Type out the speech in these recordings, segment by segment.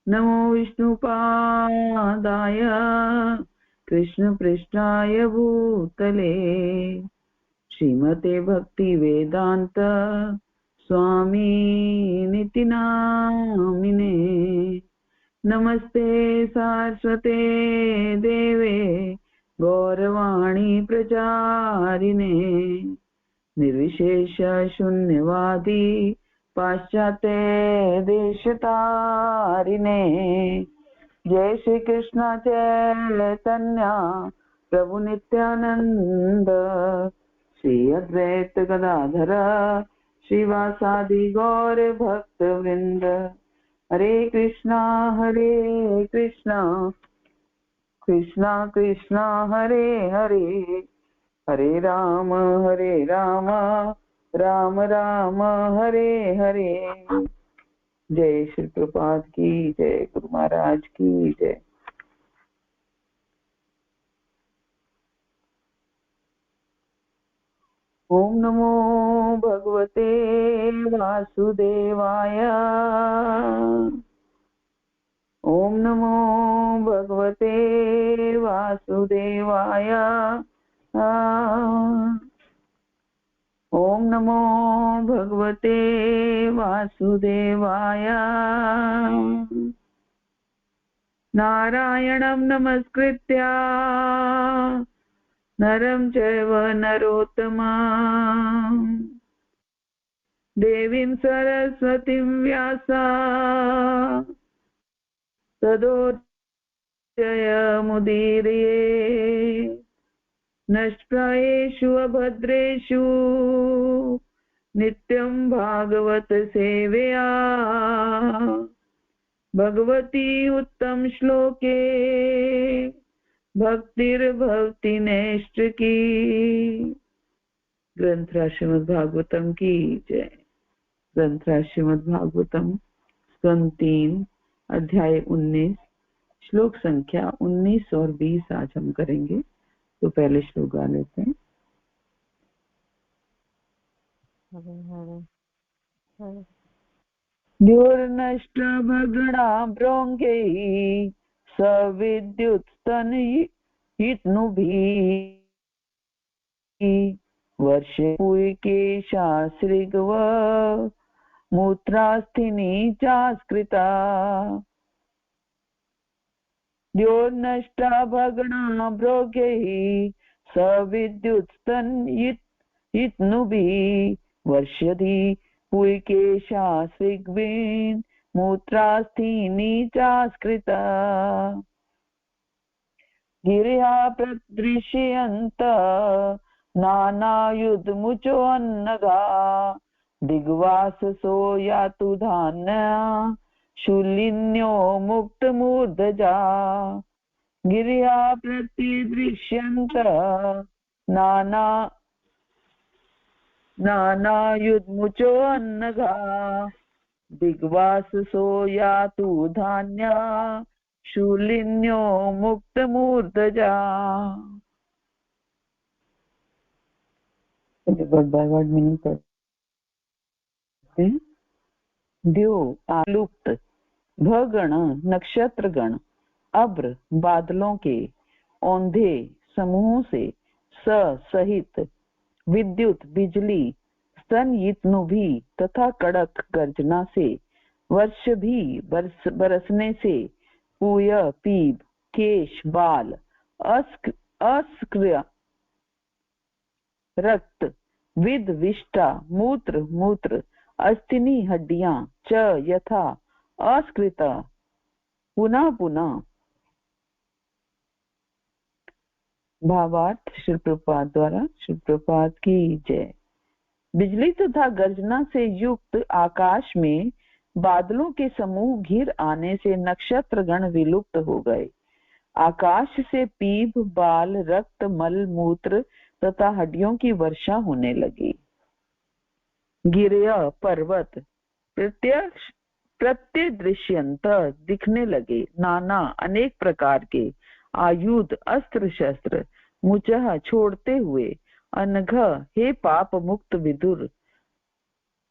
नमो विष्णुपादाय कृष्णपृष्ठाय भूतले श्रीमते भक्तिवेदान्त स्वामिनिति नामिने। नमस्ते सारस्वते देवे गौरवाणी प्रचारिणे निर्विशेष शून्यवादी पाश्चात्य देशतारिणे। जय श्री कृष्ण चैतन्य प्रभु नित्यानंद श्री अद्वैत गदाधर श्रीवासादि गौर भक्त वृंद। हरे कृष्णा कृष्णा कृष्णा हरे हरे, हरे राम राम राम हरे हरे। जय श्री प्रभुपाद की जय, गुरु महाराज की जय। ओम नमो भगवते वासुदेवाय, ओम नमो भगवते वासुदेवाय, ओम नमो भगवते वासुदेवाय। नारायणं नमस्कृत्य नरं चैव नरोत्तमं देवीं सरस्वतीं व्यासा तदोजयमुदीरये। नष्टायेषु अभद्रेषु नित्यं भागवत सेवया भगवती उत्तम श्लोके भक्तिर्भवति नैष्ठिकी। ग्रंथराज श्रीमद् भागवतम की जय। ग्रंथराज श्रीमद् भागवतम स्कंद 3 अध्याय 19 श्लोक संख्या 19 और 20 आज हम करेंगे। तो पहले श्लोक गा लेते हैं। द्योर्नष्ट भगणा भ्रौङ्गैः सविद्युत्स्तनयित्नुभिः वर्षपूयिकेशास्त्रिगव मूत्रास्थिनी चास्कृता। द्योर्नष्टा भगणा भ्रौङ्गैः सविद्युत्स्तनयित्नुभिः वर्षधि पुयिकेशास्त्रिग्वीन् मूत्रास्थिनी चास्कृता। गिर्या प्रदृश्यन्त नानायुधमुचोन्नगा दिग्वाससो यातु धान्य शूलिन्यो मुक्तमूर्धजा। गिर्या प्रतिदृश्यन्त नानायुधमुचो अन्नगा दिग्वाससो यातु धान्य शूलिन्यो मुक्तमूर्धजा। वर्ड बाय वर्ड मीनिंग करते हैं। द्यो आलुप्त, भगण नक्षत्र गण, अब्र बादलों के, औंधे समूहों से, सहित, विद्युत बिजली, स्तनयित्नु भी तथा कड़क गर्जना से, वर्ष भी बरसने से, पूय पीप, केश बाल, अस्क्र रक्त, विद विष्टा मूत्र मूत्र, अस्थिनी हड्डियां, च यथा अस्कृता पुनः पुनः। भावार्थ श्री प्रभुपाद द्वारा। श्री प्रभुपाद की जय। बिजली तथा गर्जना से युक्त आकाश में बादलों के समूह घिर आने से नक्षत्र गण विलुप्त हो गए। आकाश से पीप, बाल, रक्त, मल, मूत्र तथा हड्डियों की वर्षा होने लगी। गिरया पर्वत प्रत्यदृश्यंत दिखने लगे, नाना अनेक प्रकार के, आयुध अस्त्र शस्त्र, मुचह छोड़ते हुए, अनघ हे पाप मुक्त विदुर,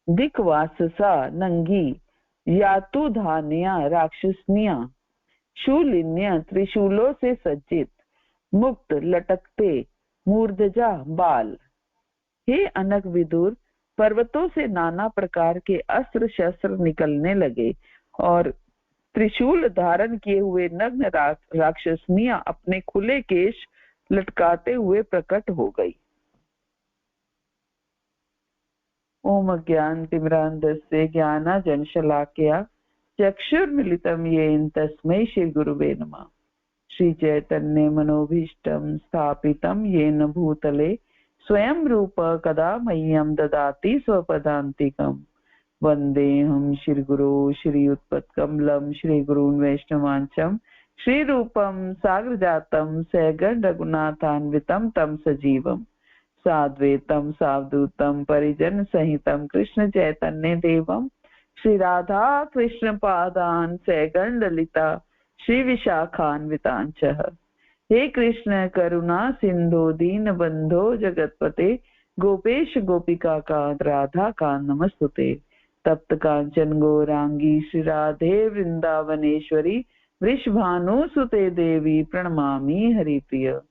दिक्वाससा नंगी, यातुधान्या राक्षसनिया शूलिन्य त्रिशूलों से सज्जित मुक्त लटकते मूर्धजा बाल। हे अनक विदुर, पर्वतों से नाना प्रकार के अस्त्र शस्त्र निकलने लगे और त्रिशूल धारण किए हुए नग्न राक्षसनिया अपने खुले केश लटकाते हुए प्रकट हो गई। ओम अज्ञानतिमिरान्धस्य ज्ञानाञ्जनशलाकया चक्षुर्मिलितं येन तस्मै श्रीगुरुवे नमः। श्रीचैतन्यमनोभीष्टं स्थापितं येन भूतले स्वयं रूप कदा मह्यं ददाति स्वपदान्तिकम्। वन्देऽहं श्रीगुरो श्रीयुतपत्कमलं श्रीगुरून् वैष्णवांश्च श्रीरूपं साग्रजातं सहगण रघुनाथान्वितं तं सजीवम् साद्वैतं सावधूतं परिजन सहितं कृष्ण चैतन्य देवं श्री राधा कृष्ण पादान सहगण ललिता श्री विशाखान्वितांच। हे कृष्ण करुणा सिंधु दीन बंधो जगतपते गोपेश गोपिका कांत राधा कांत नमस्तुते। तप्त कांचन गौरांगी श्री राधे वृंदावनेश्वरी वृषभानुसुते देवी प्रणमामि हरिप्रिय।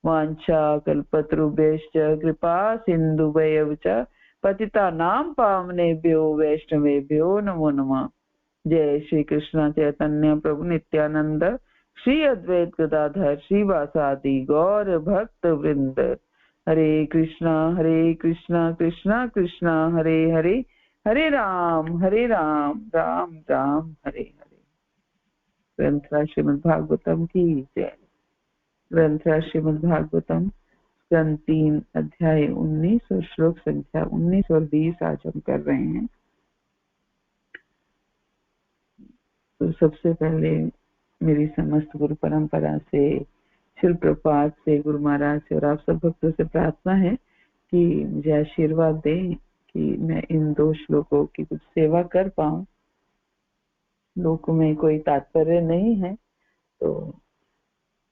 वाञ्छा कल्पतरुभ्यश्च कृपा सिन्धुभ्यैव च पतितानां पावनेभ्यो वैष्णवेभ्यो नमो नमः। जय श्री कृष्ण चैतन्य प्रभु नित्यानंद श्री अद्वैत गदाधर श्रीवासादि गौर भक्त वृंद। हरे कृष्णा कृष्णा कृष्णा हरे हरे, हरे राम राम राम हरे हरे। ग्रंथ श्रीमद् भागवतम की जय। ग्रंथ श्रीमद् भागवतम स्कंद 3 अध्याय 19 और श्लोक संख्या 19 और 20 आज हम कर रहे हैं। तो सबसे पहले मेरी समस्त गुरु परंपरा से, शिल प्रपात से, गुरु महाराज से और आप सब भक्तों से प्रार्थना है कि मुझे आशीर्वाद दें कि मैं इन 2 श्लोकों की कुछ सेवा कर पाऊं। लोक में कोई तात्पर्य नहीं है, तो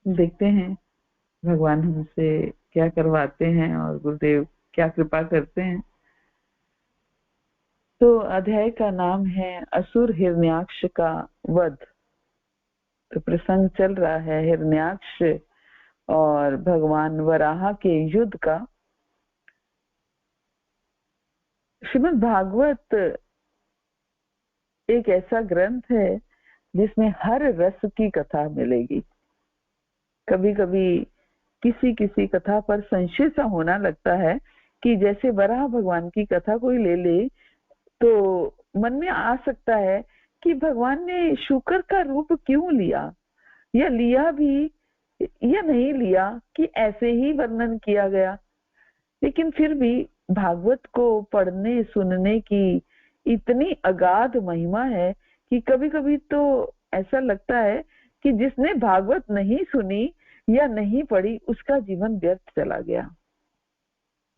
देखते हैं भगवान हमसे क्या करवाते हैं और गुरुदेव क्या कृपा करते हैं। तो अध्याय का नाम है असुर हिरण्याक्ष का वध। तो प्रसंग चल रहा है हिरण्याक्ष और भगवान वराह के युद्ध का। श्रीमद् भागवत एक ऐसा ग्रंथ है जिसमें हर रस की कथा मिलेगी। कभी कभी किसी किसी कथा पर संशय सा होना लगता है कि जैसे वराह भगवान की कथा कोई ले ले तो मन में आ सकता है कि भगवान ने शुकर का रूप क्यों लिया, या लिया भी या नहीं लिया, कि ऐसे ही वर्णन किया गया। लेकिन फिर भी भागवत को पढ़ने सुनने की इतनी अगाध महिमा है कि कभी कभी तो ऐसा लगता है कि जिसने भागवत नहीं सुनी या नहीं पढ़ी उसका जीवन व्यर्थ चला गया।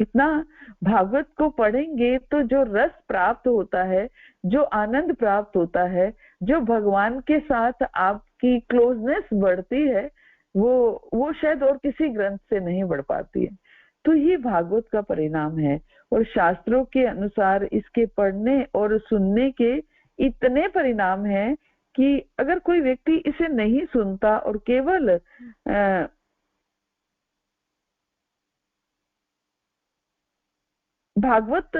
इतना भागवत को पढ़ेंगे तो जो रस प्राप्त होता है, जो आनंद प्राप्त होता है, जो भगवान के साथ आपकी क्लोजनेस बढ़ती है, वो शायद और किसी ग्रंथ से नहीं बढ़ पाती है। तो ये भागवत का परिणाम है। और शास्त्रों के अनुसार इसके पढ़ने और सुनने के इतने परिणाम हैं कि अगर कोई व्यक्ति इसे नहीं सुनता और केवल भागवत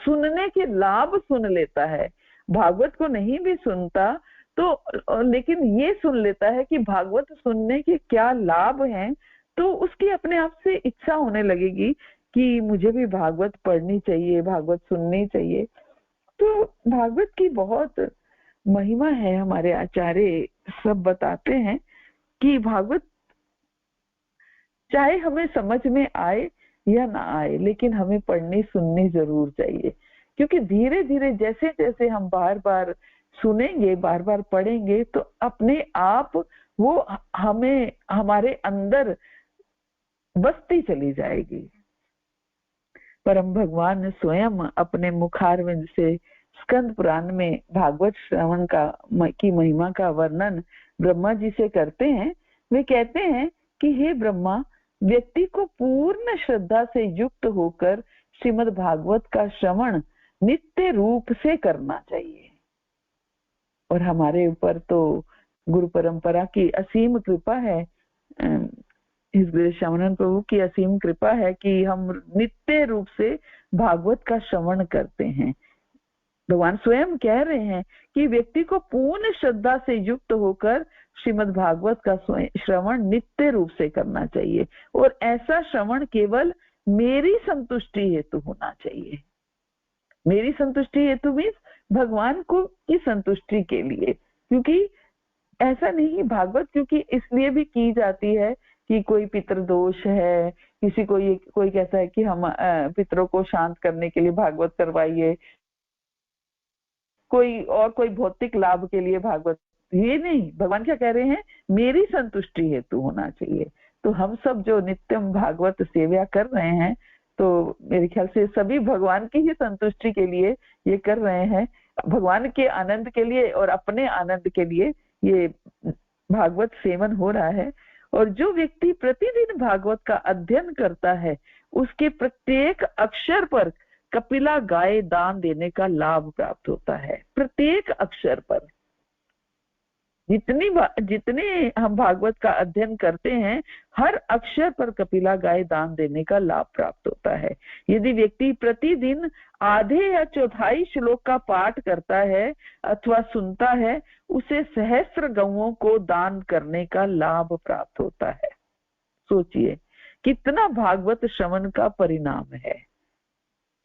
सुनने के लाभ सुन लेता है, भागवत को नहीं भी सुनता तो लेकिन ये सुन लेता है कि भागवत सुनने के क्या लाभ हैं, तो उसकी अपने आप से इच्छा होने लगेगी कि मुझे भी भागवत पढ़नी चाहिए, भागवत सुननी चाहिए। तो भागवत की बहुत महिमा है। हमारे आचार्य सब बताते हैं कि भागवत चाहे हमें समझ में आए या ना आए, लेकिन हमें पढ़नी सुननी जरूर चाहिए, क्योंकि धीरे धीरे जैसे जैसे हम बार बार सुनेंगे, बार बार पढ़ेंगे, तो अपने आप वो हमें हमारे अंदर बसती चली जाएगी। परम भगवान स्वयं अपने मुखारविंद से स्कंद पुराण में भागवत श्रवण की महिमा का वर्णन ब्रह्मा जी से करते हैं। वे कहते हैं कि हे ब्रह्मा, व्यक्ति को पूर्ण श्रद्धा से युक्त होकर श्रीमद् भागवत का श्रवण नित्य रूप से करना चाहिए। और हमारे ऊपर तो गुरु परंपरा की असीम कृपा है, इस श्रवणन प्रभु की असीम कृपा है कि हम नित्य रूप से भागवत का श्रवण करते हैं। भगवान स्वयं कह रहे हैं कि व्यक्ति को पूर्ण श्रद्धा से युक्त होकर श्रीमद् भागवत का श्रवण नित्य रूप से करना चाहिए, और ऐसा श्रवण केवल मेरी संतुष्टि हेतु होना चाहिए। मेरी संतुष्टि हेतु मीन्स भगवान को की संतुष्टि के लिए, क्योंकि ऐसा नहीं, भागवत क्योंकि इसलिए भी की जाती है कि कोई पितृदोष है, किसी को ये कोई कहता है कि हम पितरों को शांत करने के लिए भागवत करवाइए, कोई भौतिक लाभ के लिए भागवत, ये नहीं। भगवान क्या कह रहे हैं, मेरी संतुष्टि हेतु होना चाहिए। तो हम सब जो नित्यम भागवत सेवा कर रहे हैं, तो मेरे ख्याल से सभी भगवान की ही संतुष्टि के लिए ये कर रहे हैं, भगवान के आनंद के लिए और अपने आनंद के लिए ये भागवत सेवन हो रहा है। और जो व्यक्ति प्रतिदिन भागवत का अध्ययन करता है, उसके प्रत्येक अक्षर पर कपिला गाय दान देने का लाभ प्राप्त होता है। प्रत्येक अक्षर पर, जितने हम भागवत का अध्ययन करते हैं, हर अक्षर पर कपिला गाय दान देने का लाभ प्राप्त होता है। यदि व्यक्ति प्रतिदिन आधे या चौथाई श्लोक का पाठ करता है अथवा सुनता है, उसे सहस्त्र गौओं को दान करने का लाभ प्राप्त होता है। सोचिए कितना भागवत श्रवण का परिणाम है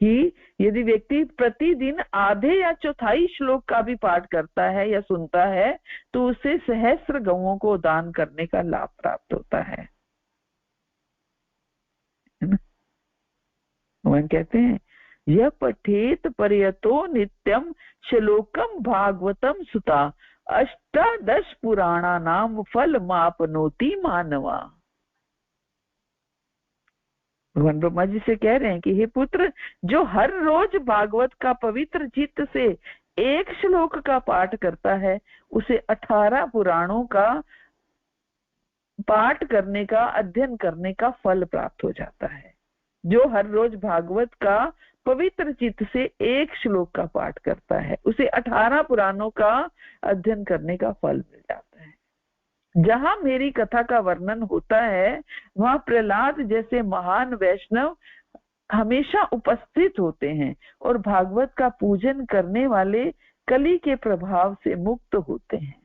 कि यदि व्यक्ति प्रतिदिन आधे या चौथाई श्लोक का भी पाठ करता है या सुनता है, तो उसे सहस्त्र गौओं को दान करने का लाभ प्राप्त होता है ना। भगवान कहते हैं, यह पठेत पर्यतो नित्यम श्लोकम भागवतम सुता अष्टादश पुराणा नाम फल मापनोति मानवा। भगवान ब्रह्मा जी से कह रहे हैं कि हे पुत्र, जो हर रोज भागवत का पवित्र चित्त से एक श्लोक का पाठ करता है, उसे 18 पुराणों का पाठ करने का, अध्ययन करने का फल प्राप्त हो जाता है। जो हर रोज भागवत का पवित्र चित्त से एक श्लोक का पाठ करता है, उसे 18 पुराणों का अध्ययन करने का फल मिल जाता है। जहां मेरी कथा का वर्णन होता है, वहां प्रहलाद जैसे महान वैष्णव हमेशा उपस्थित होते हैं और भागवत का पूजन करने वाले कली के प्रभाव से मुक्त होते हैं।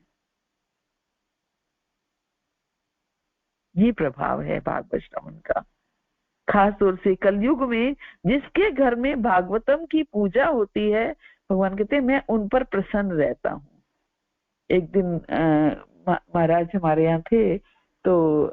ये प्रभाव है भागवत श्रवण का। खास तौर से कलयुग में जिसके घर में भागवतम की पूजा होती है, भगवान कहते हैं मैं उन पर प्रसन्न रहता हूँ। एक दिन महाराज हमारे यहाँ थे, तो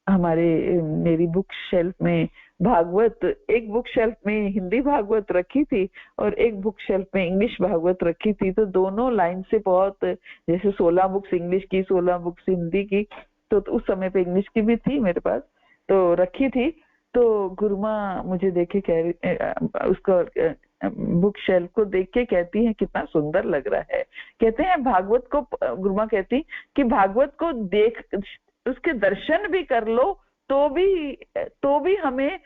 मेरी बुक शेल्फ में भागवत, एक बुक शेल्फ में हिंदी भागवत रखी थी और एक बुक शेल्फ में इंग्लिश भागवत रखी थी। तो दोनों लाइन से बहुत, जैसे 16 बुक्स इंग्लिश की, 16 बुक्स हिंदी की, तो उस समय पे इंग्लिश की भी थी मेरे पास, तो रखी थी। तो गुरुमा मुझे देखे उसको बुक शेल्फ को देख के कहती है कितना सुंदर लग रहा है। कहते हैं भागवत को, गुरुमा कहती कि भागवत को देख, उसके दर्शन भी कर लो तो भी हमें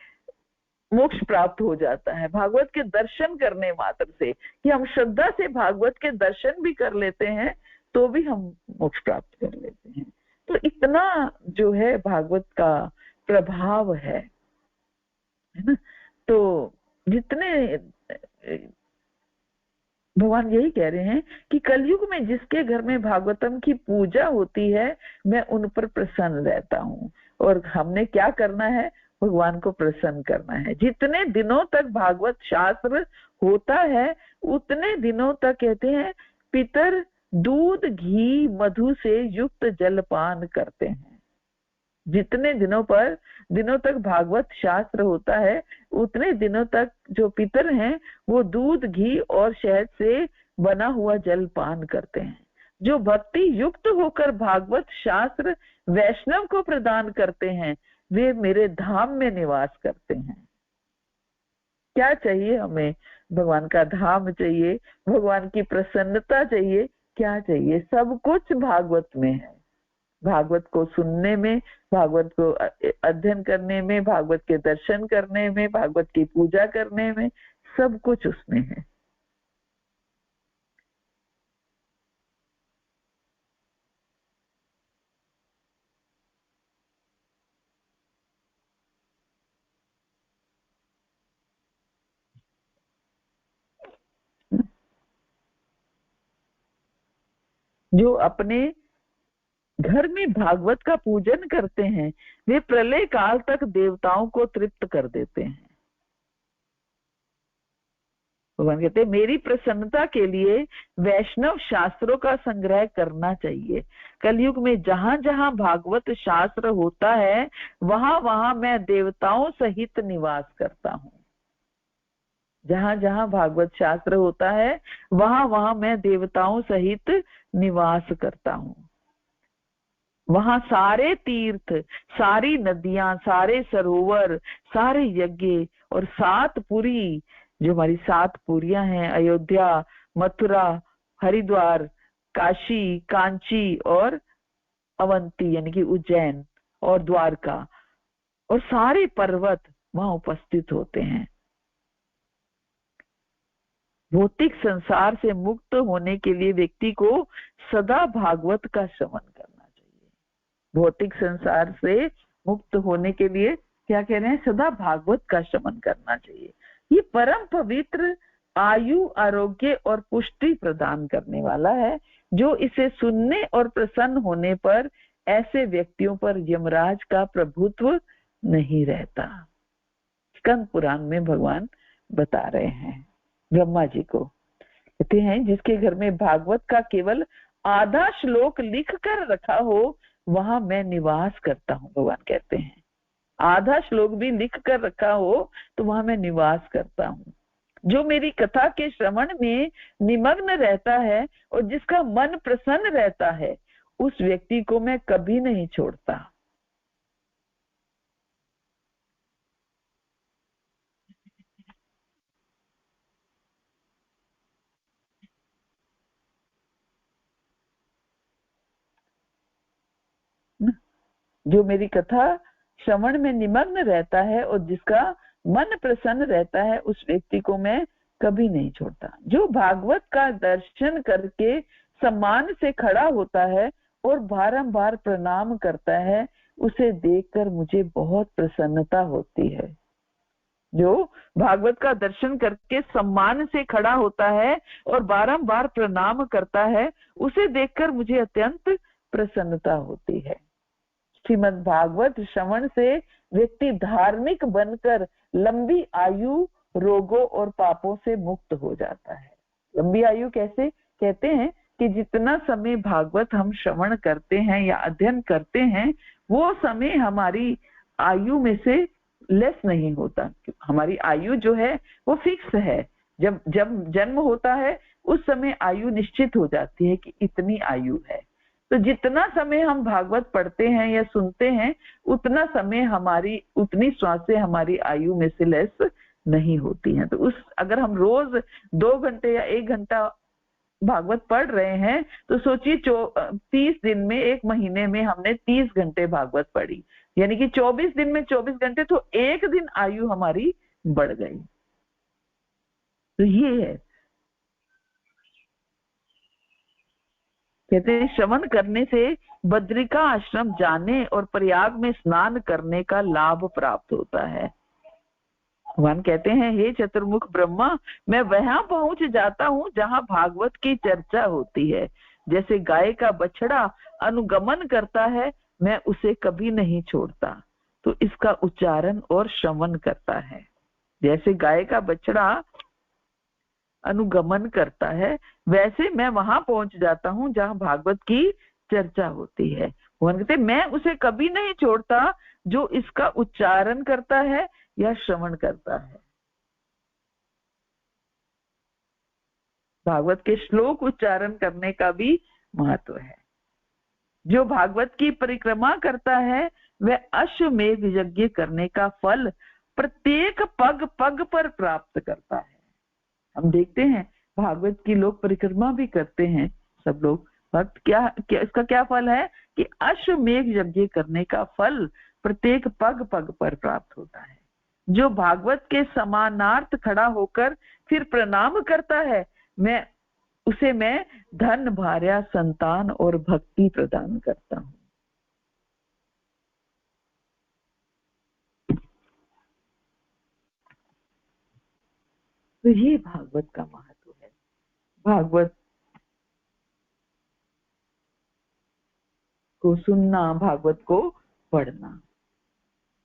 मोक्ष प्राप्त हो जाता है। भागवत के दर्शन करने मात्र से, कि हम श्रद्धा से भागवत के दर्शन भी कर लेते हैं तो भी हम मोक्ष प्राप्त कर लेते हैं। तो इतना जो है भागवत का प्रभाव है ना। तो जितने भगवान यही कह रहे हैं कि कलयुग में जिसके घर में भागवतम की पूजा होती है, मैं उन पर प्रसन्न रहता हूँ। और हमने क्या करना है, भगवान को प्रसन्न करना है। जितने दिनों तक भागवत शास्त्र होता है, उतने दिनों तक कहते हैं पितर दूध घी मधु से युक्त जलपान करते हैं। जितने दिनों तक भागवत शास्त्र होता है, उतने दिनों तक जो पितर हैं वो दूध घी और शहद से बना हुआ जल पान करते हैं। जो भक्ति युक्त होकर भागवत शास्त्र वैष्णव को प्रदान करते हैं, वे मेरे धाम में निवास करते हैं। क्या चाहिए हमें? भगवान का धाम चाहिए, भगवान की प्रसन्नता चाहिए। क्या चाहिए? सब कुछ भागवत में है। भागवत को सुनने में, भागवत को अध्ययन करने में, भागवत के दर्शन करने में, भागवत की पूजा करने में, सब कुछ उसमें है। जो अपने घर में भागवत का पूजन करते हैं वे प्रलय काल तक देवताओं को तृप्त कर देते हैं। भगवान कहते हैं मेरी प्रसन्नता के लिए वैष्णव शास्त्रों का संग्रह करना चाहिए। कलयुग में जहां जहां भागवत शास्त्र होता है वहां वहां मैं देवताओं सहित निवास करता हूँ। जहां जहां भागवत शास्त्र होता है वहां वहां मैं देवताओं सहित निवास करता हूँ। वहां सारे तीर्थ, सारी नदियां, सारे सरोवर, सारे यज्ञ और 7 पुरी, जो हमारी 7 पुरियां हैं, अयोध्या, मथुरा, हरिद्वार, काशी, कांची और अवंती यानी कि उज्जैन और द्वारका, और सारे पर्वत वहां उपस्थित होते हैं। भौतिक संसार से मुक्त होने के लिए व्यक्ति को सदा भागवत का श्रवण करना चाहिए। भौतिक संसार से मुक्त होने के लिए क्या कह रहे हैं? सदा भागवत का श्रवण करना चाहिए। ये परम पवित्र, आयु, आरोग्य और पुष्टि प्रदान करने वाला है। जो इसे सुनने और प्रसन्न होने पर ऐसे व्यक्तियों पर यमराज का प्रभुत्व नहीं रहता। स्कंद पुराण में भगवान बता रहे हैं ब्रह्मा जी को, कहते हैं जिसके घर में भागवत का केवल आधा श्लोक लिख कर रखा हो वहां मैं निवास करता हूँ। भगवान कहते हैं आधा श्लोक भी लिख कर रखा हो तो वहां मैं निवास करता हूँ। जो मेरी कथा के श्रवण में निमग्न रहता है और जिसका मन प्रसन्न रहता है उस व्यक्ति को मैं कभी नहीं छोड़ता। जो मेरी कथा श्रवण में निमग्न रहता है और जिसका मन प्रसन्न रहता है उस व्यक्ति को मैं कभी नहीं छोड़ता। जो भागवत का दर्शन करके सम्मान से खड़ा होता है और बारंबार प्रणाम करता है उसे देखकर मुझे बहुत प्रसन्नता होती है। जो भागवत का दर्शन करके सम्मान से खड़ा होता है और बारंबार प्रणाम करता है उसे देखकर मुझे अत्यंत प्रसन्नता होती है। श्रीमद् भागवत श्रवण से व्यक्ति धार्मिक बनकर लंबी आयु, रोगों और पापों से मुक्त हो जाता है। लंबी आयु कैसे? कहते हैं कि जितना समय भागवत हम श्रवण करते हैं या अध्ययन करते हैं वो समय हमारी आयु में से लेस नहीं होता। हमारी आयु जो है वो फिक्स है। जब जब जन्म होता है उस समय आयु निश्चित हो जाती है कि इतनी आयु है। तो जितना समय हम भागवत पढ़ते हैं या सुनते हैं उतना समय हमारी, उतनी श्वासें हमारी आयु में से लेस नहीं होती हैं। तो उस अगर हम रोज 2 घंटे या 1 घंटा भागवत पढ़ रहे हैं तो सोचिए 30 दिन में, 1 महीने में हमने 30 घंटे भागवत पढ़ी, यानी कि 24 दिन में 24 घंटे, तो 1 दिन आयु हमारी बढ़ गई। तो ये है, कहते हैं श्रवण करने से बद्रिका आश्रम जाने और प्रयाग में स्नान करने का लाभ प्राप्त होता है। भगवान कहते हैं हे चतुर्मुख ब्रह्मा, मैं वहां पहुंच जाता हूँ जहाँ भागवत की चर्चा होती है। जैसे गाय का बछड़ा अनुगमन करता है मैं उसे कभी नहीं छोड़ता, तो इसका उच्चारण और श्रवण करता है। जैसे गाय का बछड़ा अनुगमन करता है वैसे मैं वहां पहुंच जाता हूँ जहाँ भागवत की चर्चा होती है। भगवान कहते मैं उसे कभी नहीं छोड़ता जो इसका उच्चारण करता है या श्रवण करता है। भागवत के श्लोक उच्चारण करने का भी महत्व है। जो भागवत की परिक्रमा करता है वह अश्वमेध यज्ञ करने का फल प्रत्येक पग पग पर प्राप्त करता है। हम देखते हैं भागवत की लोग परिक्रमा भी करते हैं सब लोग। भक्त क्या इसका क्या फल है कि अश्वमेध यज्ञ करने का फल प्रत्येक पग पग पर प्राप्त होता है। जो भागवत के समानार्थ खड़ा होकर फिर प्रणाम करता है मैं धन, भार्या, संतान और भक्ति प्रदान करता हूँ। तो ये भागवत का महत्व है। भागवत को सुनना, भागवत को पढ़ना।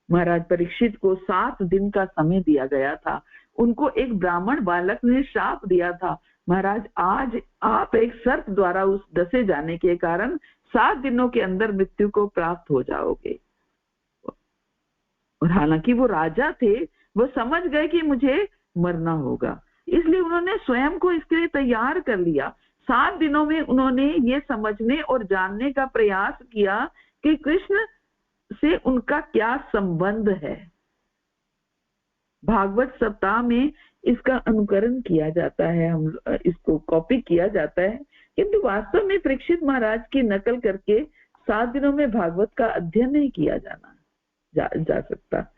महाराज परीक्षित को 7 दिन का समय दिया गया था। उनको एक ब्राह्मण बालक ने श्राप दिया था, महाराज आज आप एक सर्प द्वारा उस डसे जाने के कारण 7 दिनों के अंदर मृत्यु को प्राप्त हो जाओगे। और हालांकि वो राजा थे, वो समझ गए कि मुझे मरना होगा, इसलिए उन्होंने स्वयं को इसके लिए तैयार कर लिया। 7 दिनों में उन्होंने ये समझने और जानने का प्रयास किया कि कृष्ण से उनका क्या संबंध है। भागवत सप्ताह में इसका अनुकरण किया जाता है, हम इसको कॉपी किया जाता है, किंतु वास्तव में परीक्षित महाराज की नकल करके 7 दिनों में भागवत का अध्ययन नहीं किया जा सकता।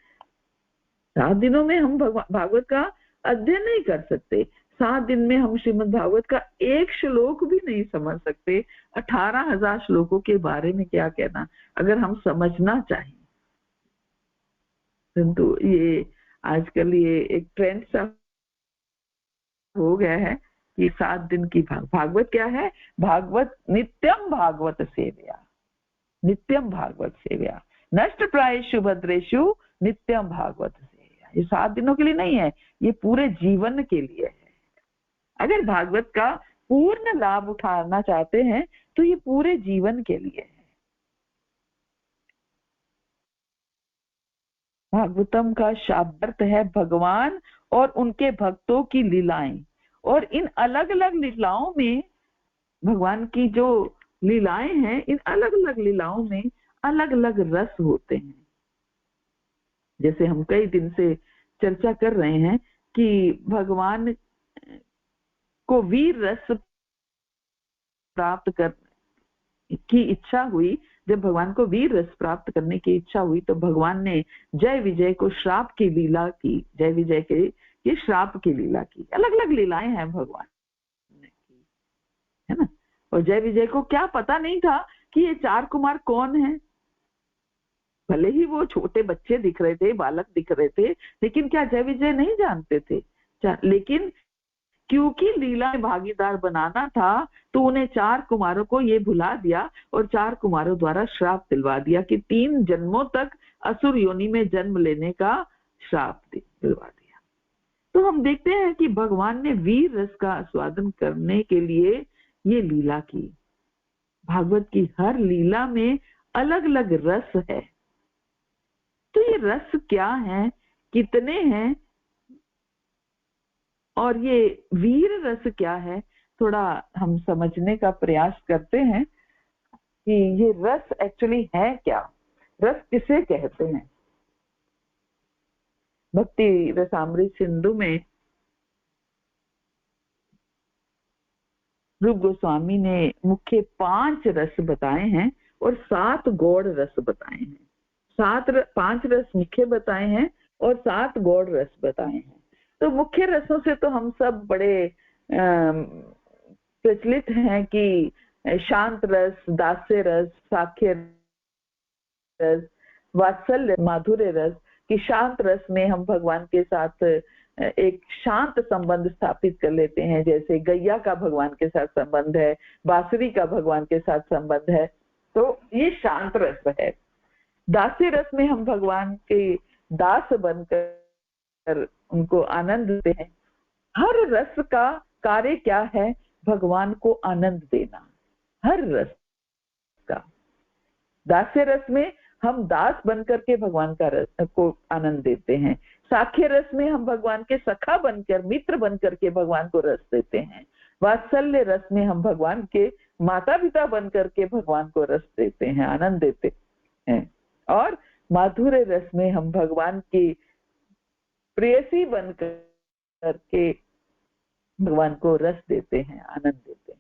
7 दिनों में हम भागवत का अध्ययन नहीं कर सकते। 7 दिन में हम श्रीमद् भागवत का एक श्लोक भी नहीं समझ सकते। 18,000 श्लोकों के बारे में क्या कहना, अगर हम समझना चाहें। परंतु ये आजकल ये एक ट्रेंड सा हो गया है कि 7 दिन की भागवत क्या है, भागवत नित्यम भागवत सेव्या, नित्यम भागवत सेव्या, नष्ट प्रायेषु भद्रेषु नित्यम भागवत सेव्या। ये 7 दिनों के लिए नहीं है, ये पूरे जीवन के लिए है। अगर भागवत का पूर्ण लाभ उठाना चाहते हैं तो ये पूरे जीवन के लिए है। भागवतम का शाब्दार्थ है भगवान और उनके भक्तों की लीलाएं, और इन अलग अलग लीलाओं में, भगवान की जो लीलाएं हैं, इन अलग अलग लीलाओं में अलग अलग रस होते हैं। जैसे हम कई दिन से चर्चा कर रहे हैं कि भगवान को वीर रस प्राप्त करने की इच्छा हुई। जब भगवान को वीर रस प्राप्त करने की इच्छा हुई तो भगवान ने जय विजय को श्राप की लीला की, जय विजय के ये श्राप की लीला की। अलग अलग लीलाएं हैं भगवान ने की, है ना। और जय विजय को क्या पता नहीं था कि ये 4 कुमार कौन है। भले ही वो छोटे बच्चे दिख रहे थे, बालक दिख रहे थे, लेकिन क्या जय विजय नहीं जानते थे। लेकिन क्योंकि लीला में भागीदार बनाना था तो उन्हें 4 कुमारों को ये भुला दिया और 4 कुमारों द्वारा श्राप दिलवा दिया कि 3 जन्मों तक असुर योनि में जन्म लेने का श्राप दिलवा दिया। तो हम देखते हैं कि भगवान ने वीर रस का आस्वादन करने के लिए ये लीला की। भागवत की हर लीला में अलग अलग रस है। तो ये रस क्या है, कितने हैं, और ये वीर रस क्या है, थोड़ा हम समझने का प्रयास करते हैं कि ये रस एक्चुअली है क्या, रस किसे कहते हैं। भक्ति रसामृत सिंधु में रूप गोस्वामी ने मुख्य 5 रस बताए हैं और 7 गौड़ रस बताए हैं। 5 रस मुख्य बताए हैं और 7 गौड़ रस बताए हैं। तो मुख्य रसों से तो हम सब बड़े प्रचलित हैं कि शांत रस, दास्य रस, साख्य रस, वात्सल्य, माधुर्य रस। कि शांत रस में हम भगवान के साथ एक शांत संबंध स्थापित कर लेते हैं, जैसे गैया का भगवान के साथ संबंध है, बांसुरी का भगवान के साथ संबंध है, तो ये शांत रस है। दास्य रस में हम भगवान के दास बनकर उनको आनंद देते हैं। हर रस का कार्य क्या है, भगवान को आनंद देना, हर रस का। दास्य रस में हम दास बनकर के भगवान का रस को आनंद देते हैं। साख्य रस में हम भगवान के सखा बनकर, मित्र बनकर के भगवान को रस देते हैं। वात्सल्य रस में हम भगवान के माता पिता बनकर के भगवान को रस देते हैं, आनंद देते हैं। और माधुर्य रस में हम भगवान की प्रेयसी बनकर के भगवान को रस देते हैं, आनंद देते हैं।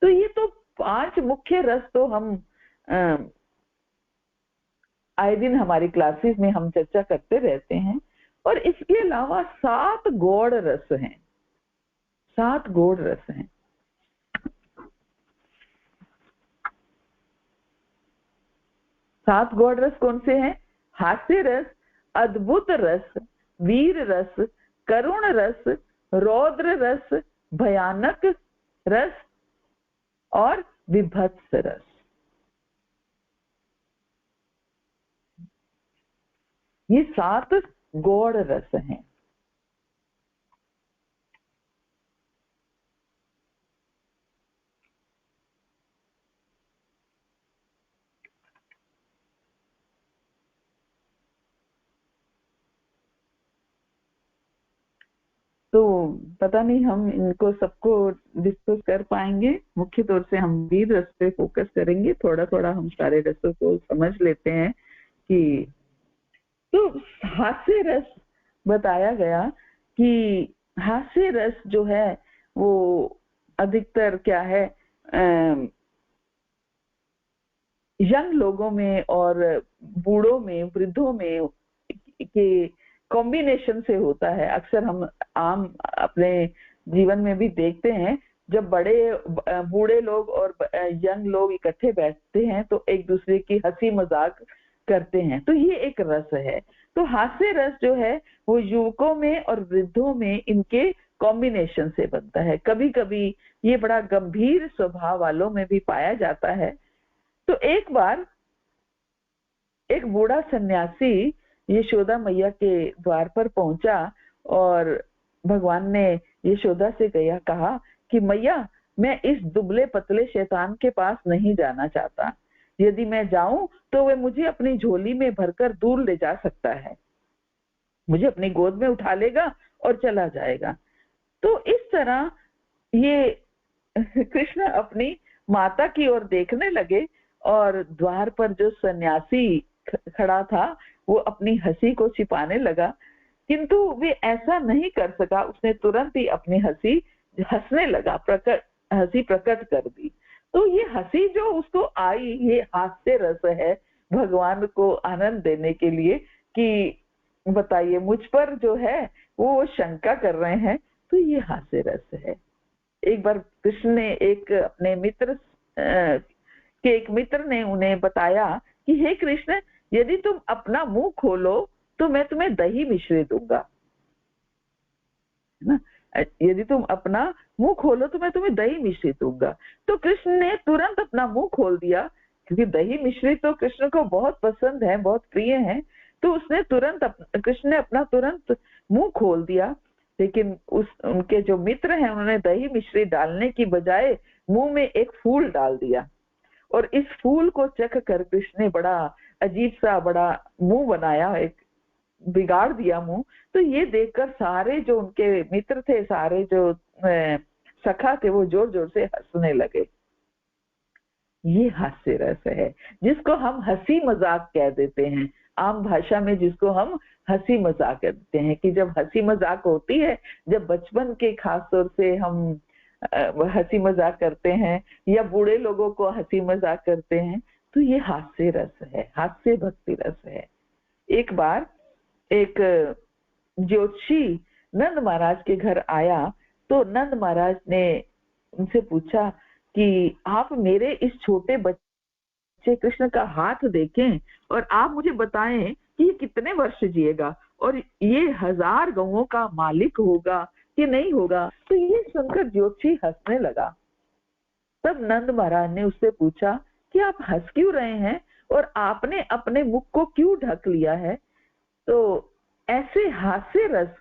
तो ये तो 5 मुख्य रस तो हम आए दिन हमारी क्लासेस में हम चर्चा करते रहते हैं। और इसके अलावा 7 गौड़ रस हैं, 7 गौड़ रस हैं। सात गौड़ रस कौन से हैं? हास्य रस, अद्भुत रस, वीर रस, करुण रस, रौद्र रस, भयानक रस और विभत्स रस। ये 7 गौड़ रस हैं। तो पता नहीं हम इनको सबको डिस्कस कर पाएंगे। मुख्य तौर से हम वीर रस पे फोकस करेंगे, थोड़ा थोड़ा हम सारे रसों को समझ लेते हैं। कि तो हास्य रस बताया गया कि हास्य रस जो है वो अधिकतर क्या है, यंग लोगों में और बूढ़ों में, वृद्धों में के कॉम्बिनेशन से होता है। अक्सर हम आम अपने जीवन में भी देखते हैं, जब बड़े बूढ़े लोग और यंग लोग इकट्ठे बैठते हैं तो एक दूसरे की हंसी मजाक करते हैं, तो ये एक रस है। तो हास्य रस जो है वो युवकों में और वृद्धों में इनके कॉम्बिनेशन से बनता है। कभी कभी ये बड़ा गंभीर स्वभाव वालों में भी पाया जाता है। तो एक बार एक बूढ़ा सन्यासी यशोदा मैया के द्वार पर पहुंचा और भगवान ने यशोदा से कहा कि मैया, मैं इस दुबले पतले शैतान के पास नहीं जाना चाहता। यदि मैं जाऊं तो वह मुझे अपनी झोली में भरकर दूर ले जा सकता है, मुझे अपनी गोद में उठा लेगा और चला जाएगा। तो इस तरह ये कृष्ण अपनी माता की ओर देखने लगे और द्वार पर जो सन्यासी खड़ा था वो अपनी हंसी को छिपाने लगा, किंतु वे ऐसा नहीं कर सका। उसने तुरंत ही अपनी हंसने लगा, हंसी प्रकट कर दी। तो ये हंसी जो उसको आई, ये हास्य रस है भगवान को आनंद देने के लिए कि बताइए मुझ पर जो है वो शंका कर रहे हैं, तो ये हास्य रस है। एक बार कृष्ण ने एक अपने एक मित्र ने उन्हें बताया कि हे कृष्ण, यदि तुम अपना मुंह खोलो तो मैं तुम्हें दही मिश्री दूंगा, है ना। यदि तुम अपना मुंह खोलो तो मैं तुम्हें दही मिश्री दूंगा। तो कृष्ण ने तुरंत अपना मुंह खोल दिया, क्योंकि दही मिश्री तो कृष्ण को बहुत पसंद है, बहुत प्रिय है। तो उसने कृष्ण ने अपना तुरंत मुंह खोल दिया। लेकिन उनके जो मित्र हैं उन्होंने दही मिश्री डालने की बजाय मुंह में एक फूल डाल दिया, और इस फूल को चख कर कृष्ण ने बड़ा अजीब सा बड़ा मुंह बनाया, एक बिगाड़ दिया मुंह। तो ये देखकर सारे जो उनके मित्र थे, सारे जो सखा थे, वो जोर जोर से हंसने लगे। ये हास्य रस है जिसको हम हंसी मजाक कह देते हैं, आम भाषा में जिसको हम हंसी मजाक कहते हैं। कि जब हंसी मजाक होती है, जब बचपन के खास तौर से हम हंसी मजाक करते हैं या बूढ़े लोगों को हंसी मजाक करते हैं, तो ये हास्य रस है, हास्य भक्ति रस है। एक बार एक ज्योतिषी नंद महाराज के घर आया, तो नंद महाराज ने उनसे पूछा कि आप मेरे इस छोटे बच्चे कृष्ण का हाथ देखें और आप मुझे बताएं कि ये कितने वर्ष जिएगा और ये 1000 गौओं का मालिक होगा कि नहीं होगा। तो ये सुनकर ज्योतिषी हंसने लगा। तब नंद महाराज ने उससे पूछा कि आप हंस क्यों रहे हैं और आपने अपने मुख को क्यों ढक लिया है। तो ऐसे हास्य रस,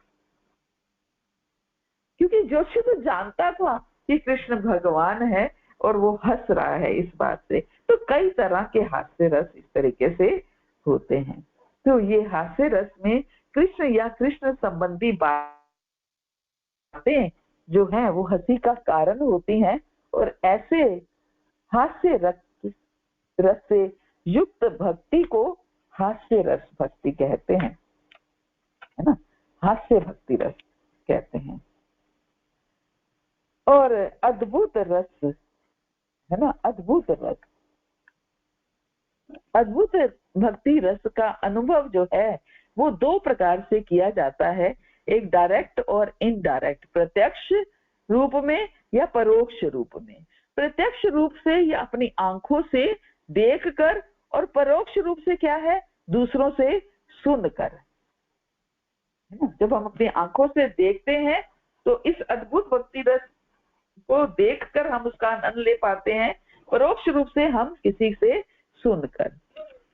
क्योंकि जोशी तो जानता था कि कृष्ण भगवान है और वो हंस रहा है इस बात से। तो कई तरह के हास्य रस इस तरीके से होते हैं। तो ये हास्य रस में कृष्ण या कृष्ण संबंधी बातें जो हैं वो हंसी का कारण होती हैं, और ऐसे हास्य रस से युक्त भक्ति को हास्य रस भक्ति कहते हैं, है ना, हास्य भक्ति रस कहते हैं। और अद्भुत रस, है ना, अद्भुत रस, अद्भुत भक्ति रस का अनुभव जो है वो 2 प्रकार से किया जाता है, एक डायरेक्ट और इनडायरेक्ट, प्रत्यक्ष रूप में या परोक्ष रूप में। प्रत्यक्ष रूप से या अपनी आंखों से देखकर, और परोक्ष रूप से क्या है, दूसरों से सुनकर, है ना। जब हम अपनी आंखों से देखते हैं तो इस अद्भुत भक्ति रस को देखकर हम उसका आनंद ले पाते हैं, परोक्ष रूप से हम किसी से सुनकर।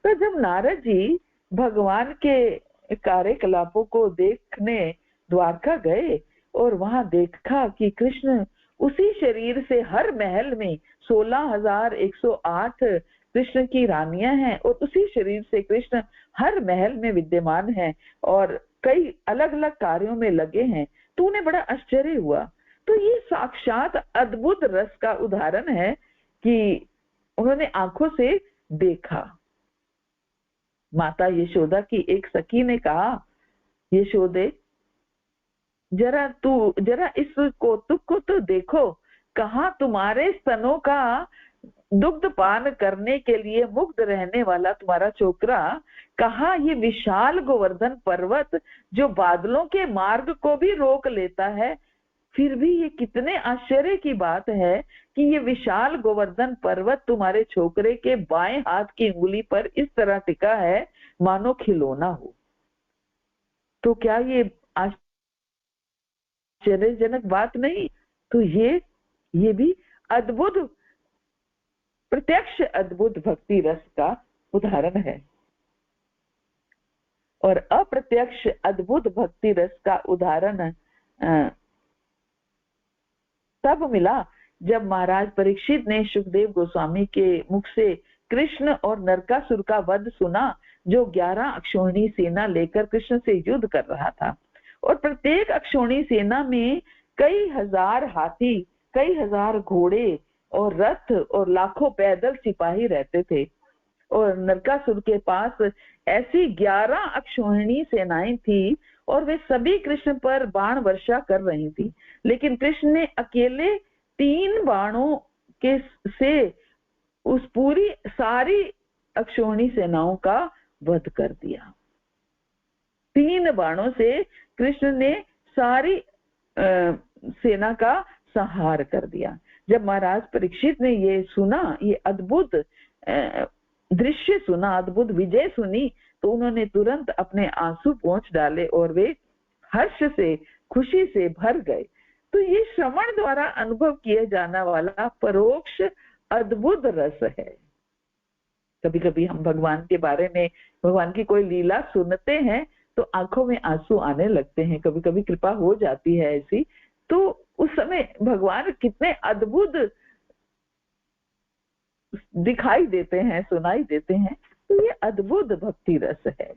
तो जब नारद जी भगवान के कार्यकलापों को देखने द्वारका गए और वहां देखा कि कृष्ण उसी शरीर से हर महल में 16,108 कृष्ण की रानियां हैं और उसी शरीर से कृष्ण हर महल में विद्यमान है और कई अलग अलग कार्यों में लगे हैं। तो उन्हें बड़ा आश्चर्य हुआ। तो ये साक्षात अद्भुत रस का उदाहरण है कि उन्होंने आंखों से देखा। माता यशोदा की एक सखी ने कहा, यशोदे जरा इस कौतुक को तो देखो, कहाँ तुम्हारे स्तनों का दुग्ध पान करने के लिए मुग्ध रहने वाला तुम्हारा छोकरा, कहाँ ये विशाल गोवर्धन पर्वत जो बादलों के मार्ग को भी रोक लेता है। फिर भी ये कितने आश्चर्य की बात है कि ये विशाल गोवर्धन पर्वत तुम्हारे छोकरे के बाएं हाथ की उंगली पर इस तरह टिका है मानो खिलौना हो। तो क्या ये आश्चर्यजनक बात नहीं? तो ये भी अद्भुत, प्रत्यक्ष अद्भुत भक्ति रस का उदाहरण है। और अप्रत्यक्ष अद्भुत भक्ति रस का उदाहरण तब मिला जब महाराज परीक्षित ने सुखदेव गोस्वामी के मुख से कृष्ण और नरकासुर का वध सुना, जो 11 अक्षौहिणी सेना लेकर कृष्ण से युद्ध कर रहा था। और प्रत्येक अक्षौहिणी सेना में कई हजार हाथी, कई हजार घोड़े और रथ और लाखों पैदल सिपाही रहते थे। और नरकासुर के पास ऐसी 11 अक्षौहिणी सेनाएं थी और वे सभी कृष्ण पर बाण वर्षा कर रही थी, लेकिन कृष्ण ने अकेले 3 बाणों के से उस पूरी सारी अक्षौहिणी सेनाओं का वध कर दिया। 3 बाणों से कृष्ण ने सारी सेना का संहार कर दिया। जब महाराज परीक्षित ने ये सुना, ये अद्भुत दृश्य सुना, अद्भुत विजय सुनी, तो उन्होंने तुरंत अपने आंसू पोंछ डाले और वे हर्ष से, खुशी से भर गए। तो ये श्रवण द्वारा अनुभव किया जाने वाला परोक्ष अद्भुत रस है। कभी कभी हम भगवान के बारे में, भगवान की कोई लीला सुनते हैं तो आंखों में आंसू आने लगते हैं, कभी कभी कृपा हो जाती है ऐसी। तो उस समय भगवान कितने अद्भुत दिखाई देते हैं, सुनाई देते हैं। तो ये अद्भुत भक्ति रस है।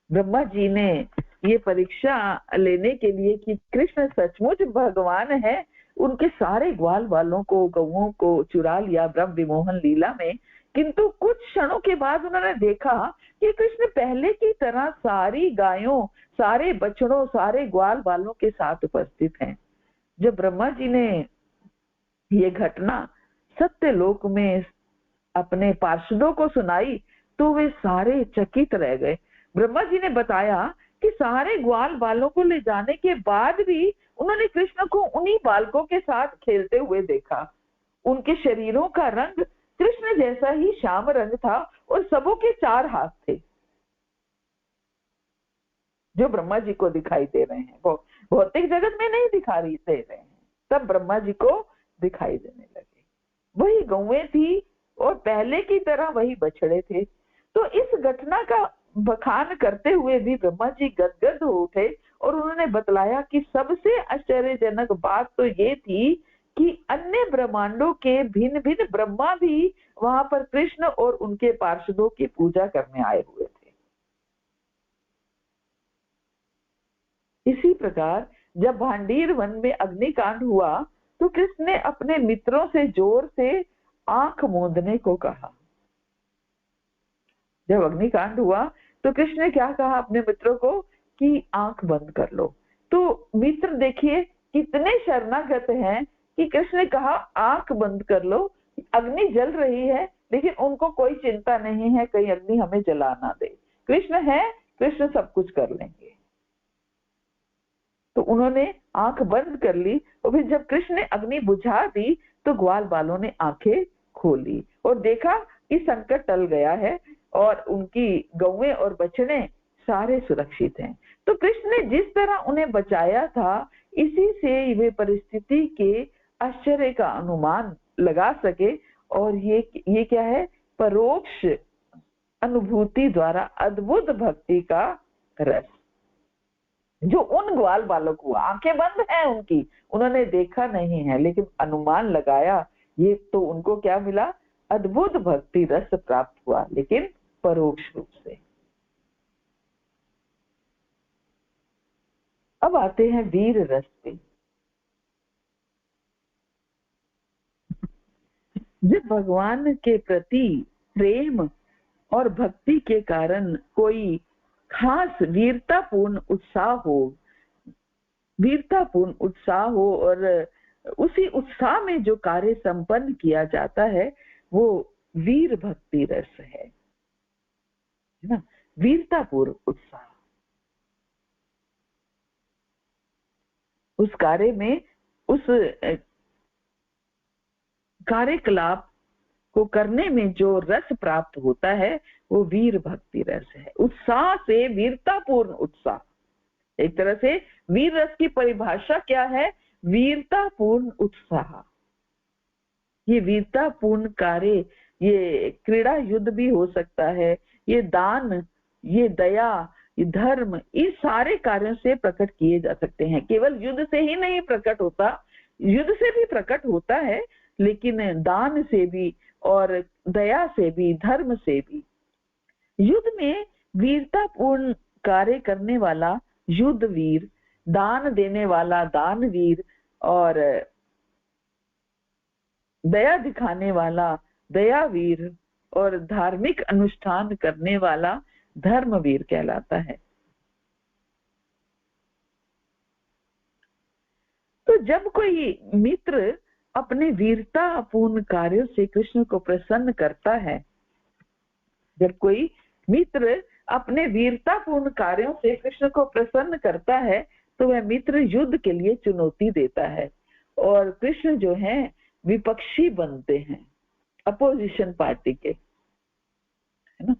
ब्रह्मा जी ने ये परीक्षा लेने के लिए कि कृष्ण सचमुच भगवान है, उनके सारे ग्वाल वालों को, गौओं को चुरा लिया ब्रह्म विमोहन लीला में। किंतु कुछ क्षणों के बाद उन्होंने देखा कि कृष्ण पहले की तरह सारी गायों, सारे बछड़ों, सारे ग्वाल वालों के साथ उपस्थित हैं। जब ब्रह्मा जी ने ये घटना सत्यलोक में अपने पार्षदों को सुनाई तो वे सारे चकित रह गए। ब्रह्मा जी ने बताया कि सारे ग्वाल बालों को ले जाने के बाद भी उन्होंने कृष्ण को उन्हीं बालकों के साथ खेलते हुए देखा। उनके शरीरों का रंग कृष्ण जैसा ही श्याम रंग था और सबों के 4 हाथ थे जो ब्रह्मा जी को दिखाई दे रहे हैं। वो भौतिक जगत में नहीं दिखाई दे रहे हैं, तब ब्रह्मा जी को दिखाई देने लगे। वही गौएं थी और पहले की तरह वही बछड़े थे। तो इस घटना का बखान करते हुए भी ब्रह्मा जी गदगद हो उठे और उन्होंने बतलाया कि सबसे आश्चर्यजनक बात तो ये थी कि अन्य ब्रह्मांडों के भिन्न भिन्न ब्रह्मा भी वहां पर कृष्ण और उनके पार्षदों की पूजा करने आए हुए थे। इसी प्रकार जब भांडीर वन में अग्निकांड हुआ तो कृष्ण ने अपने मित्रों से जोर से आंख मूंदने को कहा। जब अग्निकांड हुआ तो कृष्ण ने क्या कहा अपने मित्रों को कि आंख बंद कर लो। तो मित्र देखिए कितने शरणागत हैं कि कृष्ण ने कहा आंख बंद कर लो, अग्नि जल रही है लेकिन उनको कोई चिंता नहीं है कहीं अग्नि हमें जला ना दे, कृष्ण है, कृष्ण सब कुछ कर लेंगे। तो उन्होंने आंख बंद कर ली और फिर जब कृष्ण ने अग्नि बुझा दी तो ग्वाल बालों ने आंखें खोली और देखा कि संकट टल गया है और उनकी गौएं और बछड़े सारे सुरक्षित हैं। तो कृष्ण ने जिस तरह उन्हें बचाया था, इसी से वे परिस्थिति के आश्चर्य का अनुमान लगा सके। और ये क्या है? परोक्ष अनुभूति द्वारा अद्भुत भक्ति का रस, जो उन ग्वाल बालक को आंखें बंद हैं उनकी, उन्होंने देखा नहीं है, लेकिन अनुमान लगाया, ये तो उनको क्या मिला, अद्भुत भक्ति रस प्राप्त हुआ, लेकिन परोक्ष रूप से। अब आते हैं वीर रस पे। जब भगवान के प्रति प्रेम और भक्ति के कारण कोई खास वीरतापूर्ण उत्साह हो और उसी उत्साह में जो कार्य संपन्न किया जाता है वो वीर भक्ति रस है ना, वीरतापूर्ण उत्साह। उस कार्य में, उस कार्यकलाप को करने में जो रस प्राप्त होता है वो वीर भक्ति रस है। उत्साह से वीरतापूर्ण उत्साह, एक तरह से वीर रस की परिभाषा क्या है, वीरतापूर्ण उत्साह। ये वीरतापूर्ण कार्य, ये क्रीड़ा युद्ध भी हो सकता है, ये दान, ये दया, ये धर्म, इस सारे कार्यों से प्रकट किए जा सकते हैं। केवल युद्ध से ही नहीं प्रकट होता, युद्ध से भी प्रकट होता है, लेकिन दान से भी और दया से भी, धर्म से भी। युद्ध में वीरतापूर्ण कार्य करने वाला युद्ध वीर, दान देने वाला दानवीर, और दया दिखाने वाला दयावीर, और धार्मिक अनुष्ठान करने वाला धर्मवीर कहलाता है। तो जब कोई मित्र अपने वीरतापूर्ण कार्यों से कृष्ण को प्रसन्न करता है, जब कोई मित्र अपने वीरतापूर्ण कार्यों से कृष्ण को प्रसन्न करता है, तो वह मित्र युद्ध के लिए चुनौती देता है, और कृष्ण जो है विपक्षी बनते हैं, अपोजिशन पार्टी के, है ना।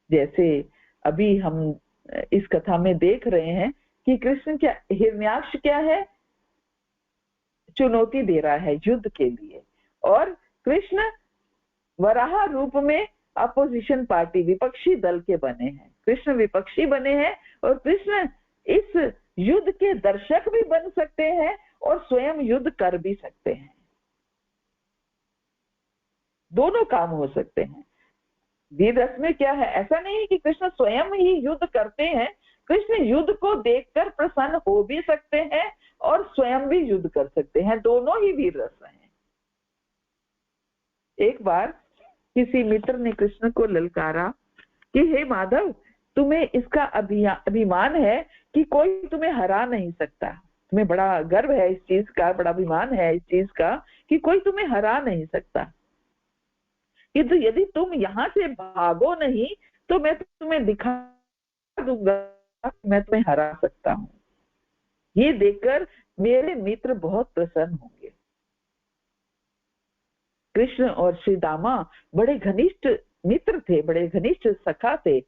जैसे अभी हम इस कथा में देख रहे हैं कि कृष्ण क्या, हिरण्याक्ष क्या है, चुनौती दे रहा है युद्ध के लिए, और कृष्ण वराह रूप में अपोजिशन पार्टी, विपक्षी दल के बने हैं। कृष्ण विपक्षी बने हैं, और कृष्ण इस युद्ध के दर्शक भी बन सकते हैं और स्वयं युद्ध कर भी सकते हैं। दोनों काम हो सकते हैं। वीर रस में क्या है, ऐसा नहीं कि कृष्ण स्वयं ही युद्ध करते हैं, कृष्ण युद्ध को देखकर प्रसन्न हो भी सकते हैं और स्वयं भी युद्ध कर सकते हैं, दोनों ही वीर रस हैं। एक बार किसी मित्र ने कृष्ण को ललकारा कि हे माधव, तुम्हें इसका अभिमान है कि कोई तुम्हें हरा नहीं सकता, तुम्हें बड़ा गर्व है इस चीज का, बड़ा अभिमान है इस चीज का कि कोई तुम्हें हरा नहीं सकता, किंतु यदि तुम यहाँ से भागो नहीं तो मैं तुम्हें दिखा दूंगा, मैं तुम्हें हरा सकता हूँ। ये देखकर मेरे मित्र बहुत प्रसन्न होंगे। कृष्ण और श्री दामा बड़े घनिष्ठ मित्र थे, बड़े घनिष्ठ सखा थे।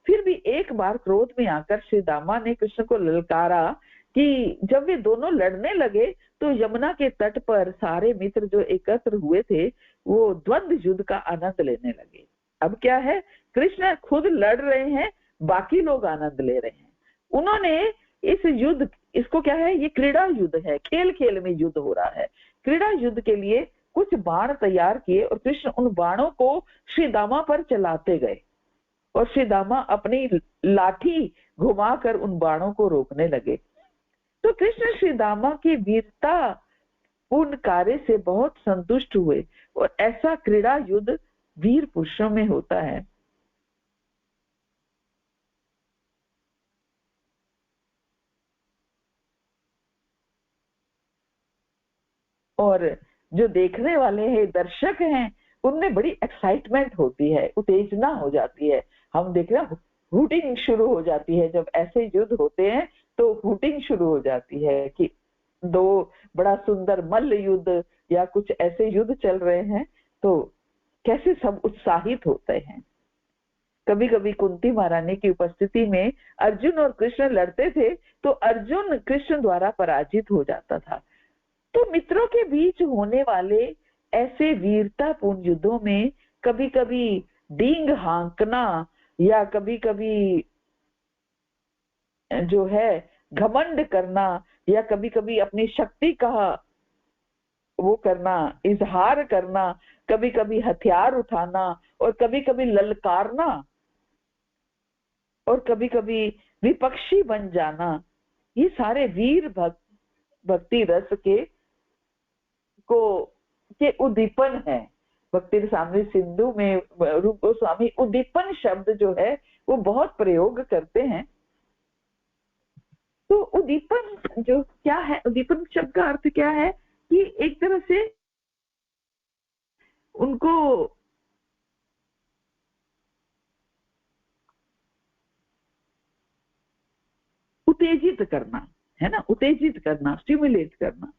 फिर भी एक बार क्रोध में आकर श्री दामा ने कृष्ण को ललकारा कि जब वे दोनों लड़ने लगे तो यमुना के तट पर सारे मित्र जो एकत्र हुए थे वो द्वंद्व युद्ध का आनंद लेने लगे। अब क्या है, कृष्ण खुद लड़ रहे हैं, बाकी लोग आनंद ले रहे हैं। उन्होंने इस युद्ध, इसको क्या है, ये क्रीड़ा युद्ध है, खेल खेल में युद्ध हो रहा है। क्रीड़ा युद्ध के लिए कुछ बाण तैयार किए और कृष्ण उन बाणों को श्री दामा पर चलाते गए, और श्री दामा अपनी लाठी घुमाकर उन बाणों को रोकने लगे। तो कृष्ण श्री दामा की वीरता पूर्ण कार्य से बहुत संतुष्ट हुए, और ऐसा क्रीड़ा युद्ध वीर पुरुषों में होता है। और जो देखने वाले हैं, दर्शक हैं, उनमें बड़ी एक्साइटमेंट होती है, उत्तेजना हो जाती है। हम देख रहे हैं, हूटिंग शुरू हो जाती है जब ऐसे युद्ध होते हैं, तो हूटिंग शुरू हो जाती है कि दो बड़ा सुंदर मल्ल युद्ध या कुछ ऐसे युद्ध चल रहे हैं, तो कैसे सब उत्साहित होते हैं। कभी कभी कुंती महारानी की उपस्थिति में अर्जुन और कृष्ण लड़ते थे, तो अर्जुन कृष्ण द्वारा पराजित हो जाता था, तो मित्रों के बीच होने वाले ऐसे वीरतापूर्ण युद्धों में कभी कभी डींग हाँकना या कभी कभी जो है घमंड करना या कभी कभी अपनी शक्ति का वो करना, इजहार करना, कभी कभी हथियार उठाना और कभी कभी ललकारना और कभी कभी विपक्षी बन जाना, ये सारे वीर भक्ति रस के उद्दीपन है। भक्ति रसामृत सिंधु में रूप गोस्वामी उद्दीपन शब्द जो है वो बहुत प्रयोग करते हैं। तो उद्दीपन जो क्या है, उद्दीपन शब्द का अर्थ क्या है कि एक तरह से उनको उत्तेजित करना है ना, उत्तेजित करना, स्टिमुलेट करना।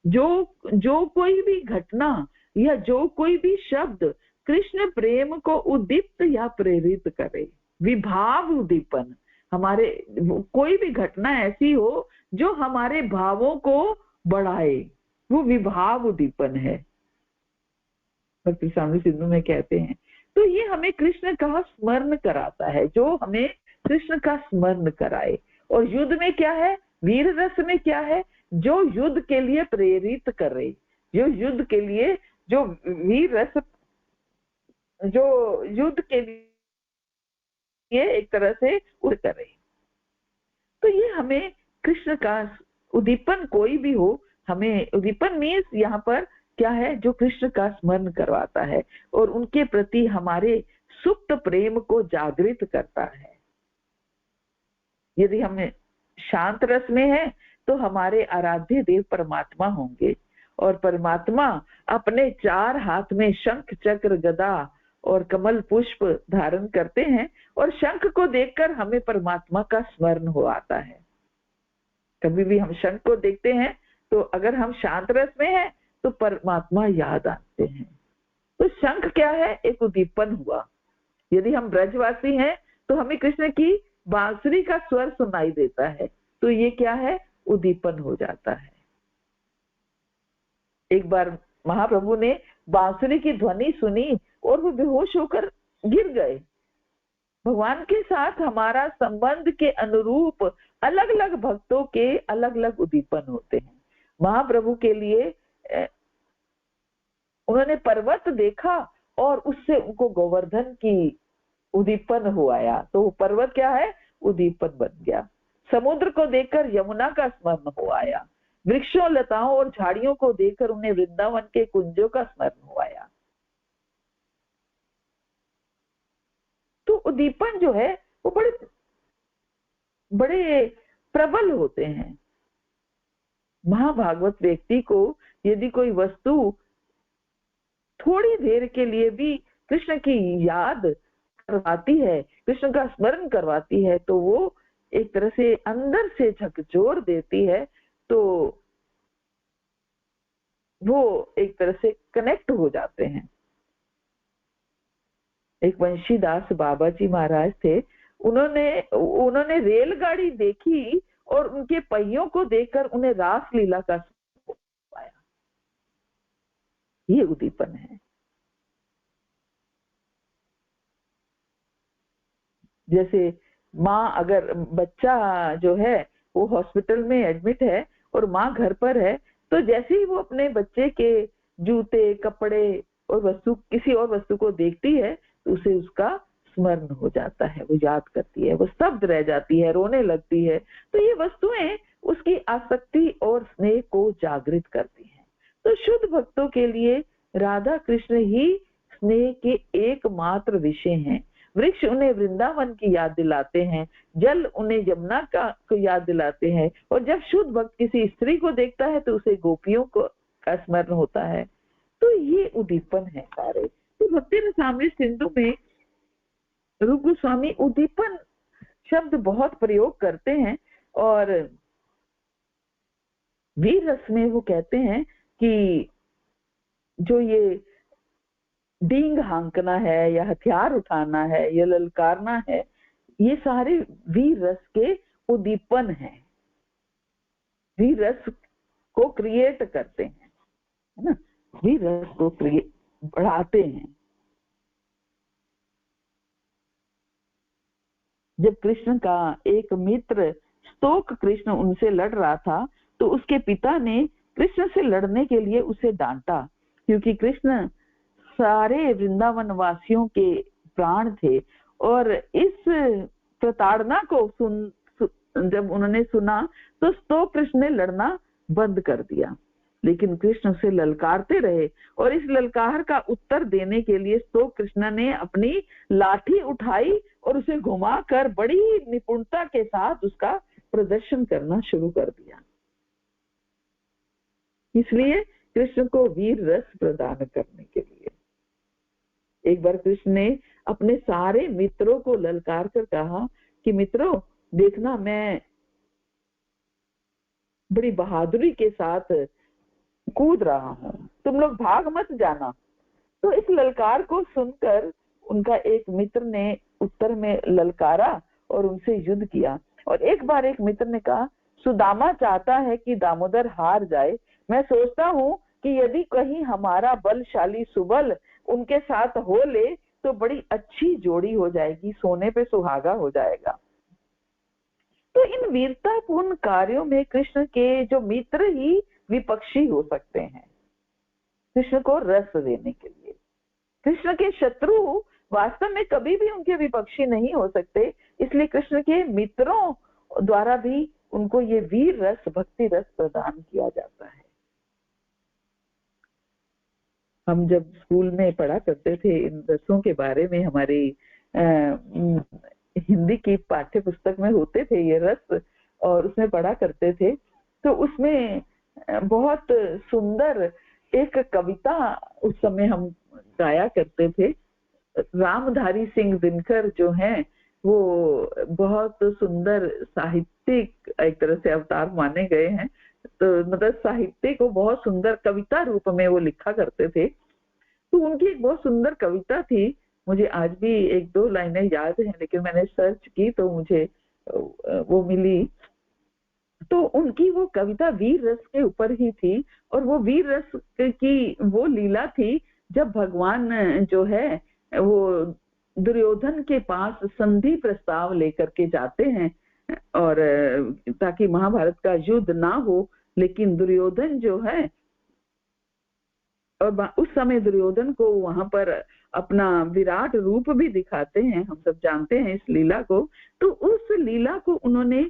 जो कोई भी घटना या जो कोई भी शब्द कृष्ण प्रेम को उद्दीप्त या प्रेरित करे, विभाव उद्दीपन, हमारे कोई भी घटना ऐसी हो जो हमारे भावों को बढ़ाए, वो विभाव उद्दीपन है, भक्ति रसामृत सिंधु में कहते हैं। तो ये हमें कृष्ण का स्मरण कराता है, जो हमें कृष्ण का स्मरण कराए। और युद्ध में क्या है, वीर रस में क्या है, जो युद्ध के लिए प्रेरित करे, जो युद्ध के लिए, जो वीर रस, जो युद्ध के लिए एक तरह से करे। तो ये हमें कृष्ण का उद्दीपन कोई भी हो, हमें उद्दीपन मीन्स यहाँ पर क्या है, जो कृष्ण का स्मरण करवाता है और उनके प्रति हमारे सुप्त प्रेम को जागृत करता है। यदि हम शांत रस में है तो हमारे आराध्य देव परमात्मा होंगे, और परमात्मा अपने चार हाथ में शंख चक्र गदा और कमल पुष्प धारण करते हैं, और शंख को देखकर हमें परमात्मा का स्मरण हो आता है। कभी भी हम शंख को देखते हैं तो अगर हम शांत रस में हैं तो परमात्मा याद आते हैं। तो शंख क्या है, एक उद्दीपन हुआ। यदि हम ब्रजवासी हैं तो हमें कृष्ण की बांसुरी का स्वर सुनाई देता है, तो ये क्या है, उद्दीपन हो जाता है। एक बार महाप्रभु ने बांसुरी की ध्वनि सुनी और वो बेहोश होकर गिर गए। भगवान के साथ हमारा संबंध के अनुरूप अलग अलग भक्तों के अलग अलग उद्दीपन होते हैं। महाप्रभु के लिए उन्होंने पर्वत देखा और उससे उनको गोवर्धन की उद्दीपन हो आया, तो वो पर्वत क्या है, उद्दीपन बन गया। समुद्र को देखकर यमुना का स्मरण हो आया। वृक्षों, लताओं और झाड़ियों को देखकर उन्हें वृंदावन के कुंजों का स्मरण हो आया। तो उद्दीपन जो है वो बड़े बड़े प्रबल होते हैं। महाभागवत व्यक्ति को यदि कोई वस्तु थोड़ी देर के लिए भी कृष्ण की याद करवाती है, कृष्ण का स्मरण करवाती है, तो वो एक तरह से अंदर से झकझोर देती है, तो वो एक तरह से कनेक्ट हो जाते हैं। एक वंशीदास बाबा जी महाराज थे, उन्होंने रेलगाड़ी देखी और उनके पहियों को देखकर उन्हें रास लीला का पाया। ये उद्दीपन है। जैसे माँ, अगर बच्चा जो है वो हॉस्पिटल में एडमिट है और माँ घर पर है, तो जैसे ही वो अपने बच्चे के जूते, कपड़े और वस्तु, किसी और वस्तु को देखती है तो उसे उसका स्मरण हो जाता है, वो याद करती है, वो स्तब्ध रह जाती है, रोने लगती है। तो ये वस्तुएं उसकी आसक्ति और स्नेह को जागृत करती हैं। तो शुद्ध भक्तों के लिए राधा कृष्ण ही स्नेह के एकमात्र विषय हैं। वृक्ष उन्हें वृंदावन की याद दिलाते हैं, जल उन्हें यमुना को याद दिलाते हैं, और जब शुद्ध भक्त किसी स्त्री को देखता है तो उसे गोपियों का स्मरण होता है। तो ये उद्दीपन है सारे। तो भक्ति रसामृत सिंधु में रूप गोस्वामी उद्दीपन शब्द बहुत प्रयोग करते हैं, और वीर रस में वो कहते हैं कि जो ये डींग हाँकना है या हथियार उठाना है या ललकारना है, ये सारे वीर रस के उद्दीपन हैं, वीर रस को क्रिएट करते हैं, है ना, वीर रस को बढ़ाते हैं। जब कृष्ण का एक मित्र स्तोक कृष्ण उनसे लड़ रहा था तो उसके पिता ने कृष्ण से लड़ने के लिए उसे डांटा, क्योंकि कृष्ण सारे वृंदावन वासियों के प्राण थे। और इस प्रताड़ना को जब उन्होंने सुना तो स्तोक कृष्ण ने लड़ना बंद कर दिया, लेकिन कृष्ण उसे ललकारते रहे। और इस ललकार का उत्तर देने के लिए स्तोक कृष्ण ने अपनी लाठी उठाई और उसे घुमाकर बड़ी निपुणता के साथ उसका प्रदर्शन करना शुरू कर दिया। इसलिए कृष्ण को वीर रस प्रदान करने के लिए एक बार कृष्ण ने अपने सारे मित्रों को ललकार कर कहा कि मित्रों देखना, मैं बड़ी बहादुरी के साथ कूद रहा हूं, तुम लोग भाग मत जाना। तो इस ललकार को सुनकर उनका एक मित्र ने उत्तर में ललकारा और उनसे युद्ध किया। और एक बार एक मित्र ने कहा, सुदामा चाहता है कि दामोदर हार जाए। मैं सोचता हूँ कि यदि कहीं हमारा बलशाली सुबल उनके साथ हो ले तो बड़ी अच्छी जोड़ी हो जाएगी, सोने पे सुहागा हो जाएगा। तो इन वीरतापूर्ण कार्यों में कृष्ण के जो मित्र ही विपक्षी हो सकते हैं, कृष्ण को रस देने के लिए। कृष्ण के शत्रु वास्तव में कभी भी उनके विपक्षी नहीं हो सकते, इसलिए कृष्ण के मित्रों द्वारा भी उनको ये वीर रस, भक्ति रस प्रदान किया जाता है। हम जब स्कूल में पढ़ा करते थे इन रसों के बारे में, हमारी हिंदी की पाठ्य पुस्तक में होते थे ये रस, और उसमें पढ़ा करते थे। तो उसमें बहुत सुंदर एक कविता उस समय हम गाया करते थे। रामधारी सिंह दिनकर जो हैं वो बहुत सुंदर साहित्यिक एक तरह से अवतार माने गए हैं। तो मतलब साहित्य को बहुत सुंदर कविता रूप में वो लिखा करते थे। तो उनकी एक बहुत सुंदर कविता थी, मुझे आज भी एक दो लाइनें याद हैं, लेकिन मैंने सर्च की तो मुझे वो मिली। तो उनकी वो कविता वीर रस के ऊपर ही थी, और वो वीर रस की वो लीला थी जब भगवान जो है वो दुर्योधन के पास संधि प्रस्ताव लेकर के जाते हैं, और ताकि महाभारत का युद्ध ना हो। लेकिन दुर्योधन जो है, और उस समय दुर्योधन को वहां पर अपना विराट रूप भी दिखाते हैं, हम सब जानते हैं इस लीला को। तो उस लीला को उन्होंने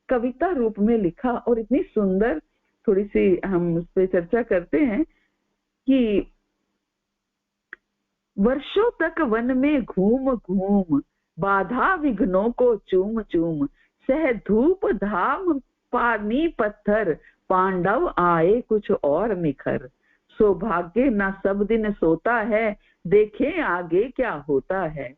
कविता रूप में लिखा, और इतनी सुंदर, थोड़ी सी हम उस पर चर्चा करते हैं कि वर्षों तक वन में घूम घूम, बाधा विघ्नों को चूम चूम, सह धूप धाम पानी पत्थर, पांडव आए कुछ और निखर। सौभाग्य ना सब दिन सोता है, देखें आगे क्या होता है।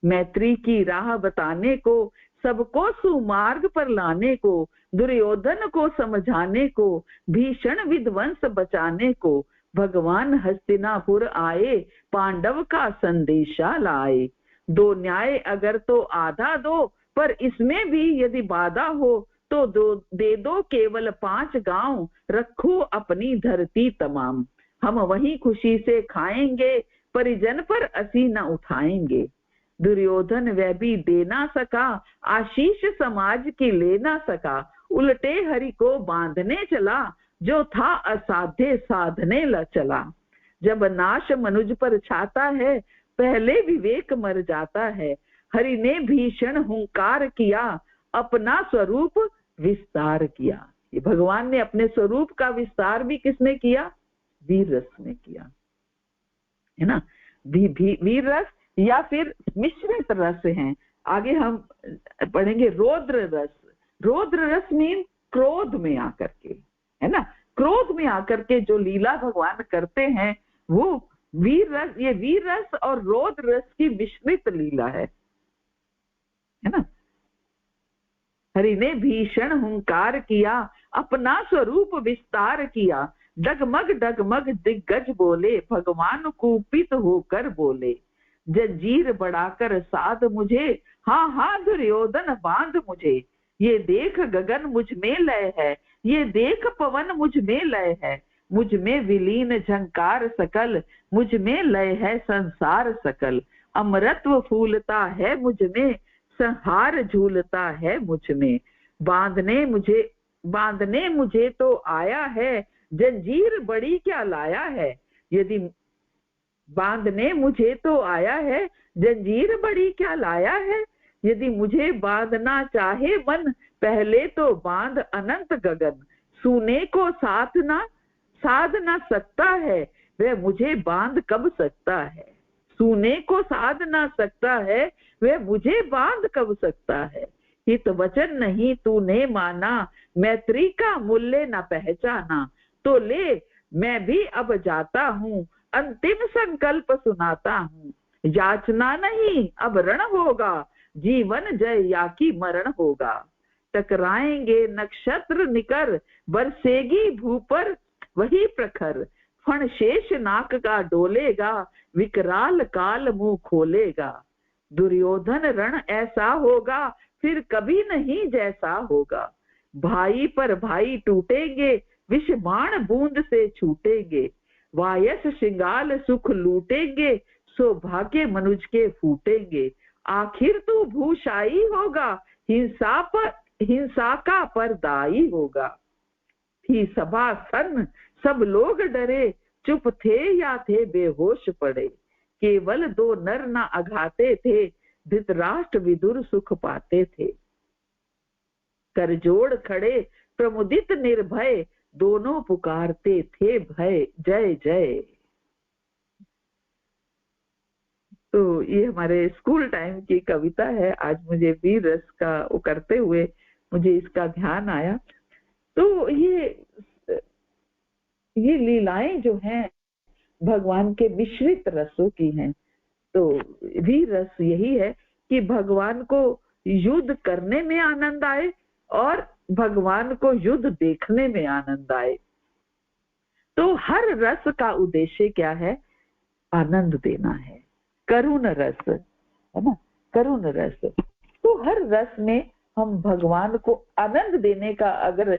मैत्री की राह बताने को, सबको सुमार्ग पर लाने को, दुर्योधन को समझाने को, भीषण विध्वंस बचाने को, भगवान हस्तिनापुर आए, पांडव का संदेशा लाए। दो न्याय अगर तो आधा दो, पर इसमें भी यदि बाधा हो तो दे दो केवल 5 गांव, रखो अपनी धरती तमाम। हम वहीं खुशी से खाएंगे, परिजन पर असी न उठाएंगे। दुर्योधन वह भी दे ना सका, आशीष समाज की ले ना सका। उल्टे हरि को बांधने चला, जो था असाध्य साधने ल चला। जब नाश मनुज पर छाता है, पहले विवेक मर जाता है। हरि ने भीषण हुंकार किया, अपना स्वरूप विस्तार किया। ये भगवान ने अपने स्वरूप का विस्तार भी किसने किया? वीर रस ने किया, है ना। वीर रस या फिर मिश्रित रस हैं। आगे हम पढ़ेंगे रौद्र रस। रौद्र रस मीन क्रोध में आकर के, है ना, क्रोध में आकर के जो लीला भगवान करते हैं वो वीर रस। ये वीर रस और रौद्र रस की मिश्रित लीला है ना। हरि ने भीषण हुंकार किया, अपना स्वरूप विस्तार किया। डगमग डगमग दिग्गज बोले, भगवान कुपित होकर बोले। जंजीर बढ़ाकर साध मुझे, हाँ हाँ दुर्योधन बांध मुझे। ये देख गगन मुझ में लय है, ये देख पवन मुझ में लय है, मुझ में विलीन झंकार सकल, मुझ में लय है संसार सकल। अमरत्व फूलता है मुझ में, संहार झूलता है मुझ में। बांधने मुझे तो आया है, जंजीर बड़ी क्या लाया है। यदि बांधने मुझे तो आया है, जंजीर बड़ी क्या लाया है। यदि मुझे बांधना चाहे मन, पहले तो बांध अनंत गगन। सूने को साध ना सकता है, वह मुझे बांध कब सकता है। सूने को साध ना सकता है, वह मुझे बांध कब सकता है। हित वचन नहीं तूने माना, मैत्री का मूल्य न पहचाना। तो ले मैं भी अब जाता हूँ, अंतिम संकल्प सुनाता हूँ। याचना नहीं अब रण होगा, जीवन जय या की मरण होगा। टकराएंगे नक्षत्र निकर, बरसेगी भू पर वही प्रखर। फण शेष नाक का डोलेगा, विकराल काल मुंह खोलेगा। दुर्योधन रण ऐसा होगा, फिर कभी नहीं जैसा होगा। भाई पर भाई टूटेंगे, विष बाण बूंद से छूटेंगे। वायस श्रृंगाल सुख लूटेंगे, सौभाग्य मनुज के फूटेंगे। आखिर तू भूषाई होगा, हिंसा का परदाई होगा। थी सभा सन्न सब लोग डरे, चुप थे या थे बेहोश पड़े। केवल दो नर न अघाते थे, धृतराष्ट्र विदुर सुख पाते थे। कर जोड़ खड़े प्रमुदित निर्भय, दोनों पुकारते थे भय जय जय। तो ये हमारे स्कूल टाइम की कविता है। आज मुझे वीर रस का वो करते हुए मुझे इसका ध्यान आया। तो ये लीलाएं जो हैं भगवान के मिश्रित रसों की हैं। तो वीर रस यही है कि भगवान को युद्ध करने में आनंद आए और भगवान को युद्ध देखने में आनंद आए। तो हर रस का उद्देश्य क्या है? आनंद देना है। करुण रस है ना, करुण रस। तो हर रस में हम भगवान को आनंद देने का अगर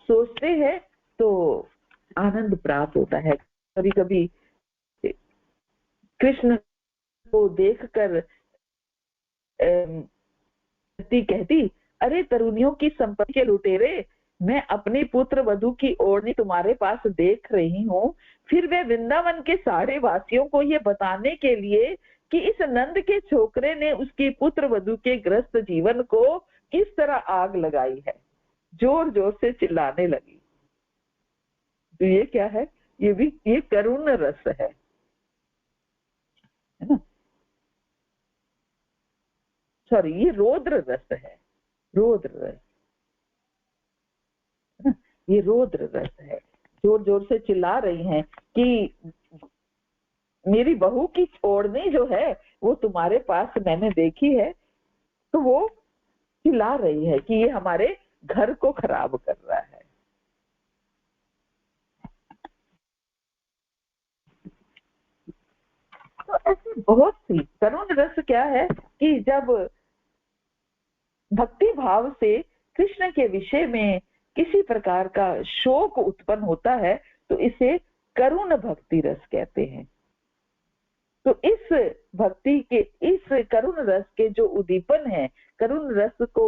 सोचते हैं तो आनंद प्राप्त होता है। कभी कभी कृष्ण को देखकर कहती, अरे तरुणियों की संपत्ति के लुटेरे, मैं अपनी पुत्र वधू की ओढ़नी तुम्हारे पास देख रही हूँ। फिर वह वृंदावन के सारे वासियों को ये बताने के लिए कि इस नंद के छोकरे ने उसकी पुत्र वधू के ग्रस्त जीवन को किस तरह आग लगाई है, जोर जोर से चिल्लाने लगी। तो ये क्या है? ये करुण रस है ना। सॉरी, ये रौद्र रस है, रौद्र रस, ये रौद्र रस है। जोर जोर से चिल्ला रही हैं कि मेरी बहू की छोड़नी जो है वो तुम्हारे पास मैंने देखी है। तो वो चिल्ला रही है कि ये हमारे घर को खराब कर रहा है। तो ऐसी बहुत सी करुण रस क्या है कि जब भक्ति भाव से कृष्ण के विषय में किसी प्रकार का शोक उत्पन्न होता है तो इसे करुण भक्ति रस कहते हैं। तो इस भक्ति के, इस करुण रस के जो उद्दीपन है, करुण रस को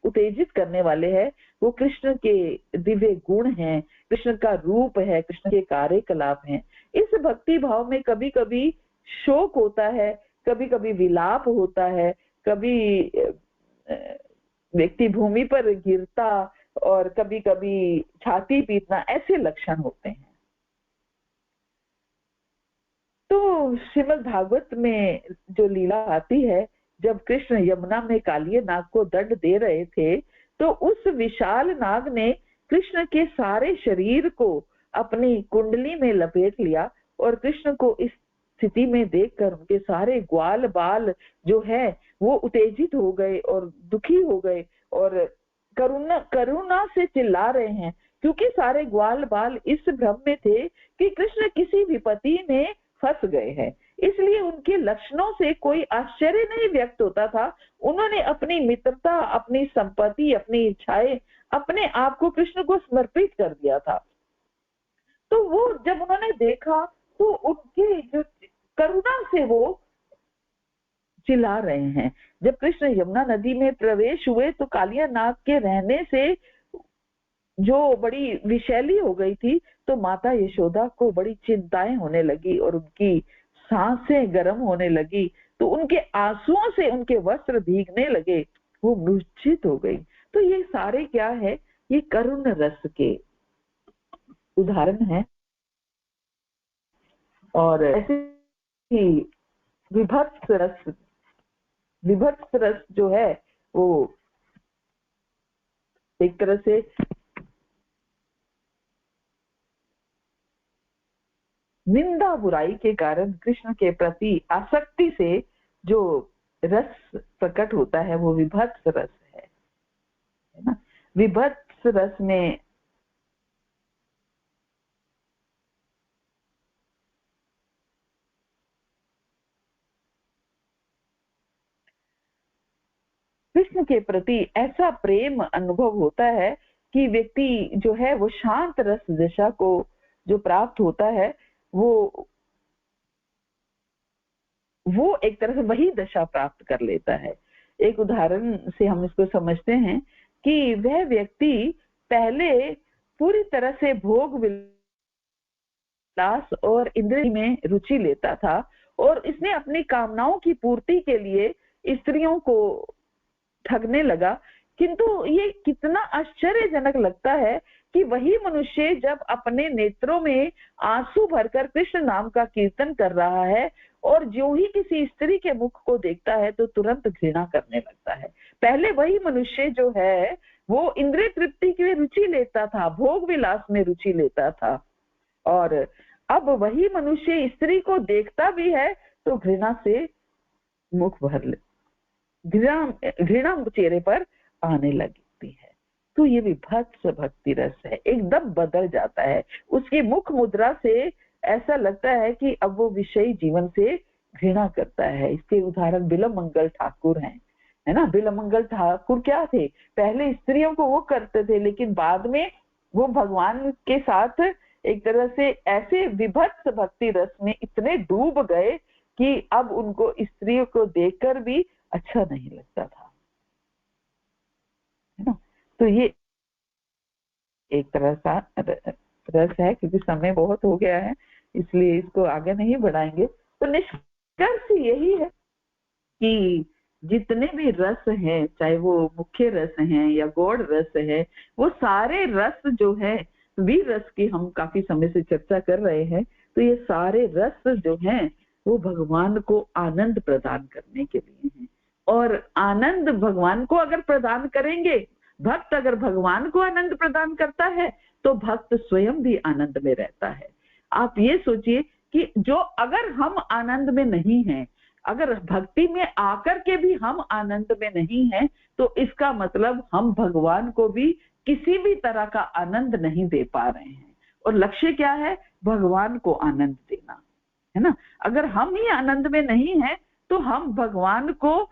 उत्तेजित करने वाले हैं, वो कृष्ण के दिव्य गुण हैं, कृष्ण का रूप है, कृष्ण के कार्यकलाप हैं। इस भक्ति भाव में कभी कभी शोक होता है, कभी कभी विलाप होता है, कभी व्यक्ति भूमि पर गिरता और कभी कभी छाती पीटना, ऐसे लक्षण होते हैं। तो श्रीमद् भागवत में जो लीला आती है, जब कृष्ण यमुना में कालिय नाग को दंड दे रहे थे तो उस विशाल नाग ने कृष्ण के सारे शरीर को अपनी कुंडली में लपेट लिया और कृष्ण को इस स्थिति में देखकर उनके सारे ग्वाल बाल जो है वो उत्तेजित हो गए और दुखी हो गए और करुणा से चिल्ला रहे हैं, क्योंकि सारे ग्वाल बाल इस भ्रम में थे कि कृष्ण किसी विपत्ति में फंस गए हैं, इसलिए उनके लक्षणों से कोई आश्चर्य नहीं व्यक्त होता था। उन्होंने अपनी मित्रता, अपनी संपत्ति, अपनी इच्छाएं, अपने आप को कृष्ण को समर्पित कर दिया था। तो वो जब उन्होंने देखा तो उनके जो करुणा से वो चिल्ला रहे हैं। जब कृष्ण यमुना नदी में प्रवेश हुए तो कालिया नाग के रहने से जो बड़ी विषैली हो गई थी, तो माता यशोदा को बड़ी चिंताएं होने लगी और उनकी सांसें गर्म होने लगी, तो उनके आंसुओं से उनके वस्त्र भीगने लगे, वो मूर्छित हो गई। तो ये सारे क्या है, ये करुण रस के उदाहरण है। और ऐसे ही विभत्स रस जो है वो एक तरह से निंदा बुराई के कारण कृष्ण के प्रति आसक्ति से जो रस प्रकट होता है वो विभत्स रस है ना। विभत्स रस में कृष्ण के प्रति ऐसा प्रेम अनुभव होता है कि व्यक्ति जो है वो शांत रस दशा को जो प्राप्त होता है, वो एक तरह से वही दशा प्राप्त कर लेता है। एक उदाहरण से हम इसको समझते हैं कि वह व्यक्ति पहले पूरी तरह से भोग विलास और इंद्रिय में रुचि लेता था और इसने अपनी कामनाओं की पूर्ति के लिए स्त्रियों को ठगने लगा। किंतु ये कितना आश्चर्यजनक लगता है कि वही मनुष्य जब अपने नेत्रों में आंसू भरकर कृष्ण नाम का कीर्तन कर रहा है और जो ही किसी स्त्री के मुख को देखता है तो तुरंत घृणा करने लगता है। पहले वही मनुष्य जो है वो इंद्रिय तृप्ति की रुचि लेता था, भोग विलास में रुचि लेता था, और अब वही मनुष्य स्त्री को देखता भी है तो घृणा से मुख भर ले, घृणा चेहरे पर आने लगती है। तो ये विभत्स भक्ति रस है, एकदम बदल जाता है। उसकी मुख मुद्रा से ऐसा लगता है कि अब वो विषयी जीवन से घृणा करता है। इसके उदाहरण बिलमंगल ठाकुर हैं, है ना। बिलमंगल ठाकुर क्या थे, पहले स्त्रियों को वो करते थे, लेकिन बाद में वो भगवान के साथ एक तरह से ऐसे विभत्स भक्ति रस में इतने डूब गए कि अब उनको स्त्रियों को देखकर भी अच्छा नहीं लगता था, है ना। तो ये एक तरह का रस है। क्योंकि समय बहुत हो गया है इसलिए इसको आगे नहीं बढ़ाएंगे। तो निष्कर्ष यही है कि जितने भी रस हैं, चाहे वो मुख्य रस हैं या गौड़ रस है, वो सारे रस जो है, वीर रस की हम काफी समय से चर्चा कर रहे हैं, तो ये सारे रस जो हैं वो भगवान को आनंद प्रदान करने के लिए हैं। और आनंद भगवान को अगर प्रदान करेंगे, भक्त अगर भगवान को आनंद प्रदान करता है तो भक्त स्वयं भी आनंद में रहता है। आप ये सोचिए कि जो अगर हम आनंद में नहीं हैं, अगर भक्ति में आकर के भी हम आनंद में नहीं हैं, तो इसका मतलब हम भगवान को भी किसी भी तरह का आनंद नहीं दे पा रहे हैं। और लक्ष्य क्या है, भगवान को आनंद देना, है ना। अगर हम ही आनंद में नहीं हैं तो हम भगवान को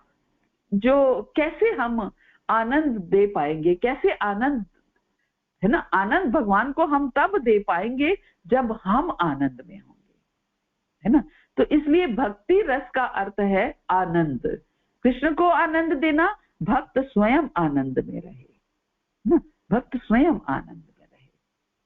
जो कैसे हम आनंद दे पाएंगे, कैसे आनंद, है ना। आनंद भगवान को हम तब दे पाएंगे जब हम आनंद में होंगे, है ना। तो इसलिए भक्ति रस का अर्थ है आनंद, कृष्ण को आनंद देना, भक्त स्वयं आनंद में रहे ना, भक्त स्वयं आनंद में रहे।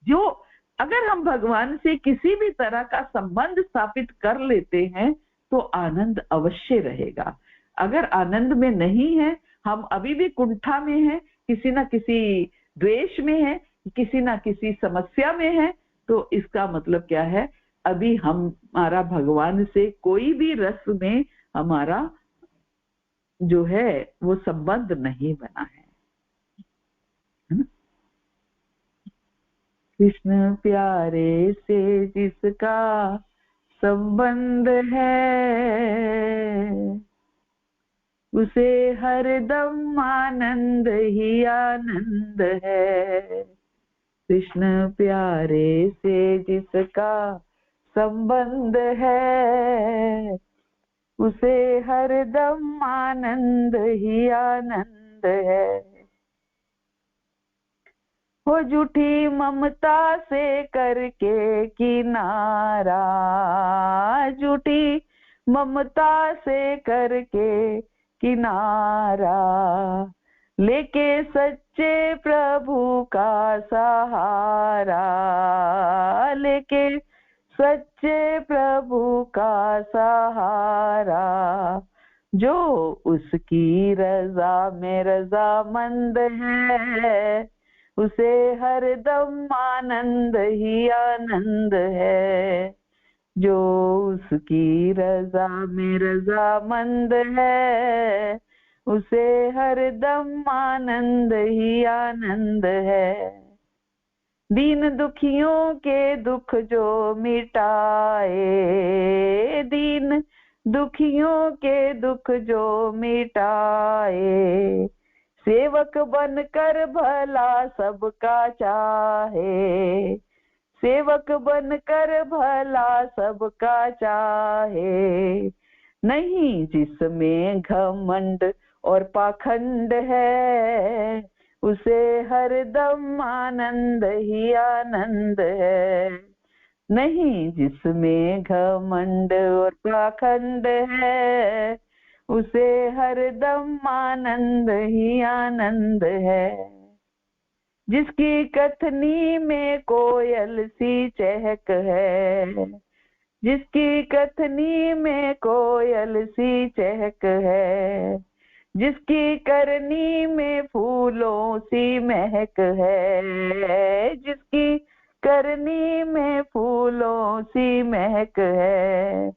जो अगर हम भगवान से किसी भी तरह का संबंध स्थापित कर लेते हैं तो आनंद अवश्य रहेगा। अगर आनंद में नहीं है, हम अभी भी कुंठा में है, किसी ना किसी द्वेष में है, किसी ना किसी समस्या में है, तो इसका मतलब क्या है, अभी हमारा भगवान से कोई भी रस में हमारा जो है वो संबंध नहीं बना है। कृष्ण प्यारे से जिसका संबंध है उसे हरदम आनंद ही आनंद है। कृष्ण प्यारे से जिसका संबंध है, उसे हरदम आनंद ही आनंद है। वो झूठी ममता से करके किनारा, झूठी ममता से करके किनारा, लेके सच्चे प्रभु का सहारा, लेके सच्चे प्रभु का सहारा, जो उसकी रजा में रजामंद है, उसे हरदम आनंद ही आनंद है। जो उसकी रजा में रजामंद है, उसे हरदम आनंद ही आनंद है। दीन दुखियों के दुख जो मिटाए, दीन दुखियों के दुख जो मिटाए, सेवक बनकर भला सबका चाहे, सेवक बनकर भला सबका चाहे। नहीं जिसमें घमंड और पाखंड है, उसे हरदम आनंद ही आनंद है। नहीं जिसमें घमंड और पाखंड है, उसे हरदम आनंद ही आनंद है। जिसकी कथनी में कोयल सी चहक है, जिसकी कथनी में कोयल सी चहक है, जिसकी करनी में फूलों सी महक है, जिसकी करनी में फूलों सी महक है।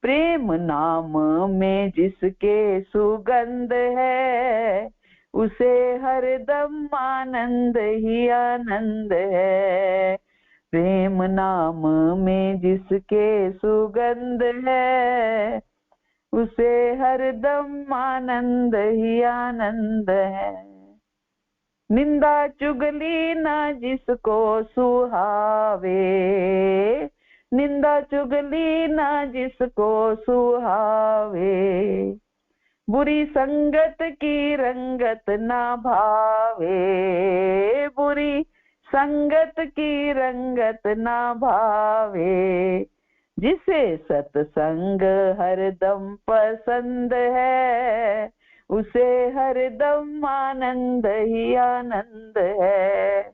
प्रेम नाम में जिसके सुगंध है, उसे हरदम आनंद ही आनंद है। प्रेम नाम में जिसके सुगंध है, उसे हरदम आनंद ही आनंद है। निंदा चुगली ना जिसको सुहावे, निंदा चुगली ना जिसको सुहावे, बुरी संगत की रंगत ना भावे, बुरी संगत की रंगत ना भावे। जिसे सत्संग हरदम पसंद है, उसे हरदम आनंद ही आनंद है।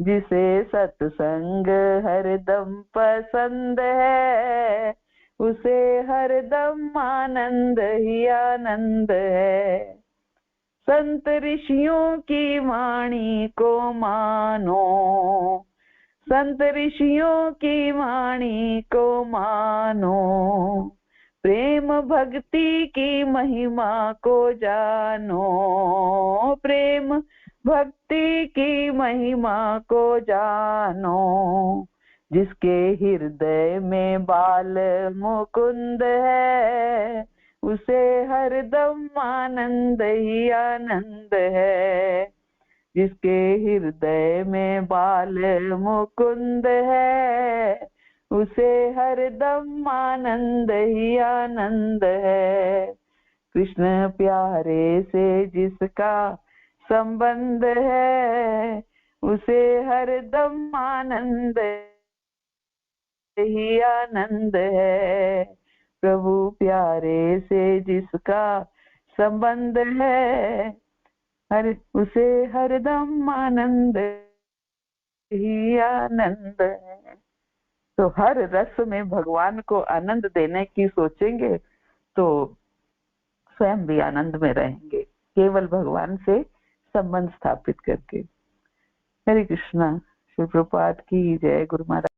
जिसे सत्संग हरदम पसंद है, उसे हरदम आनंद ही आनंद है। संत ऋषियों की वाणी को मानो, संत ऋषियों की वाणी को मानो, प्रेम भक्ति की महिमा को जानो, प्रेम भक्ति की महिमा को जानो। जिसके हृदय में बाल मुकुंद है, उसे हरदम आनंद ही आनंद है। जिसके हृदय में बाल मुकुंद है, उसे हरदम आनंद ही आनंद है। कृष्ण प्यारे से जिसका संबंध है, उसे हरदम आनंद ही आनंद है। प्रभु प्यारे से जिसका संबंध है, उसे हरदम आनंद ही आनंद है। तो हर रस में भगवान को आनंद देने की सोचेंगे तो स्वयं भी आनंद में रहेंगे, केवल भगवान से संबंध स्थापित करके। हरे कृष्णा। श्री प्रभुपाद की जय। गुरु महाराज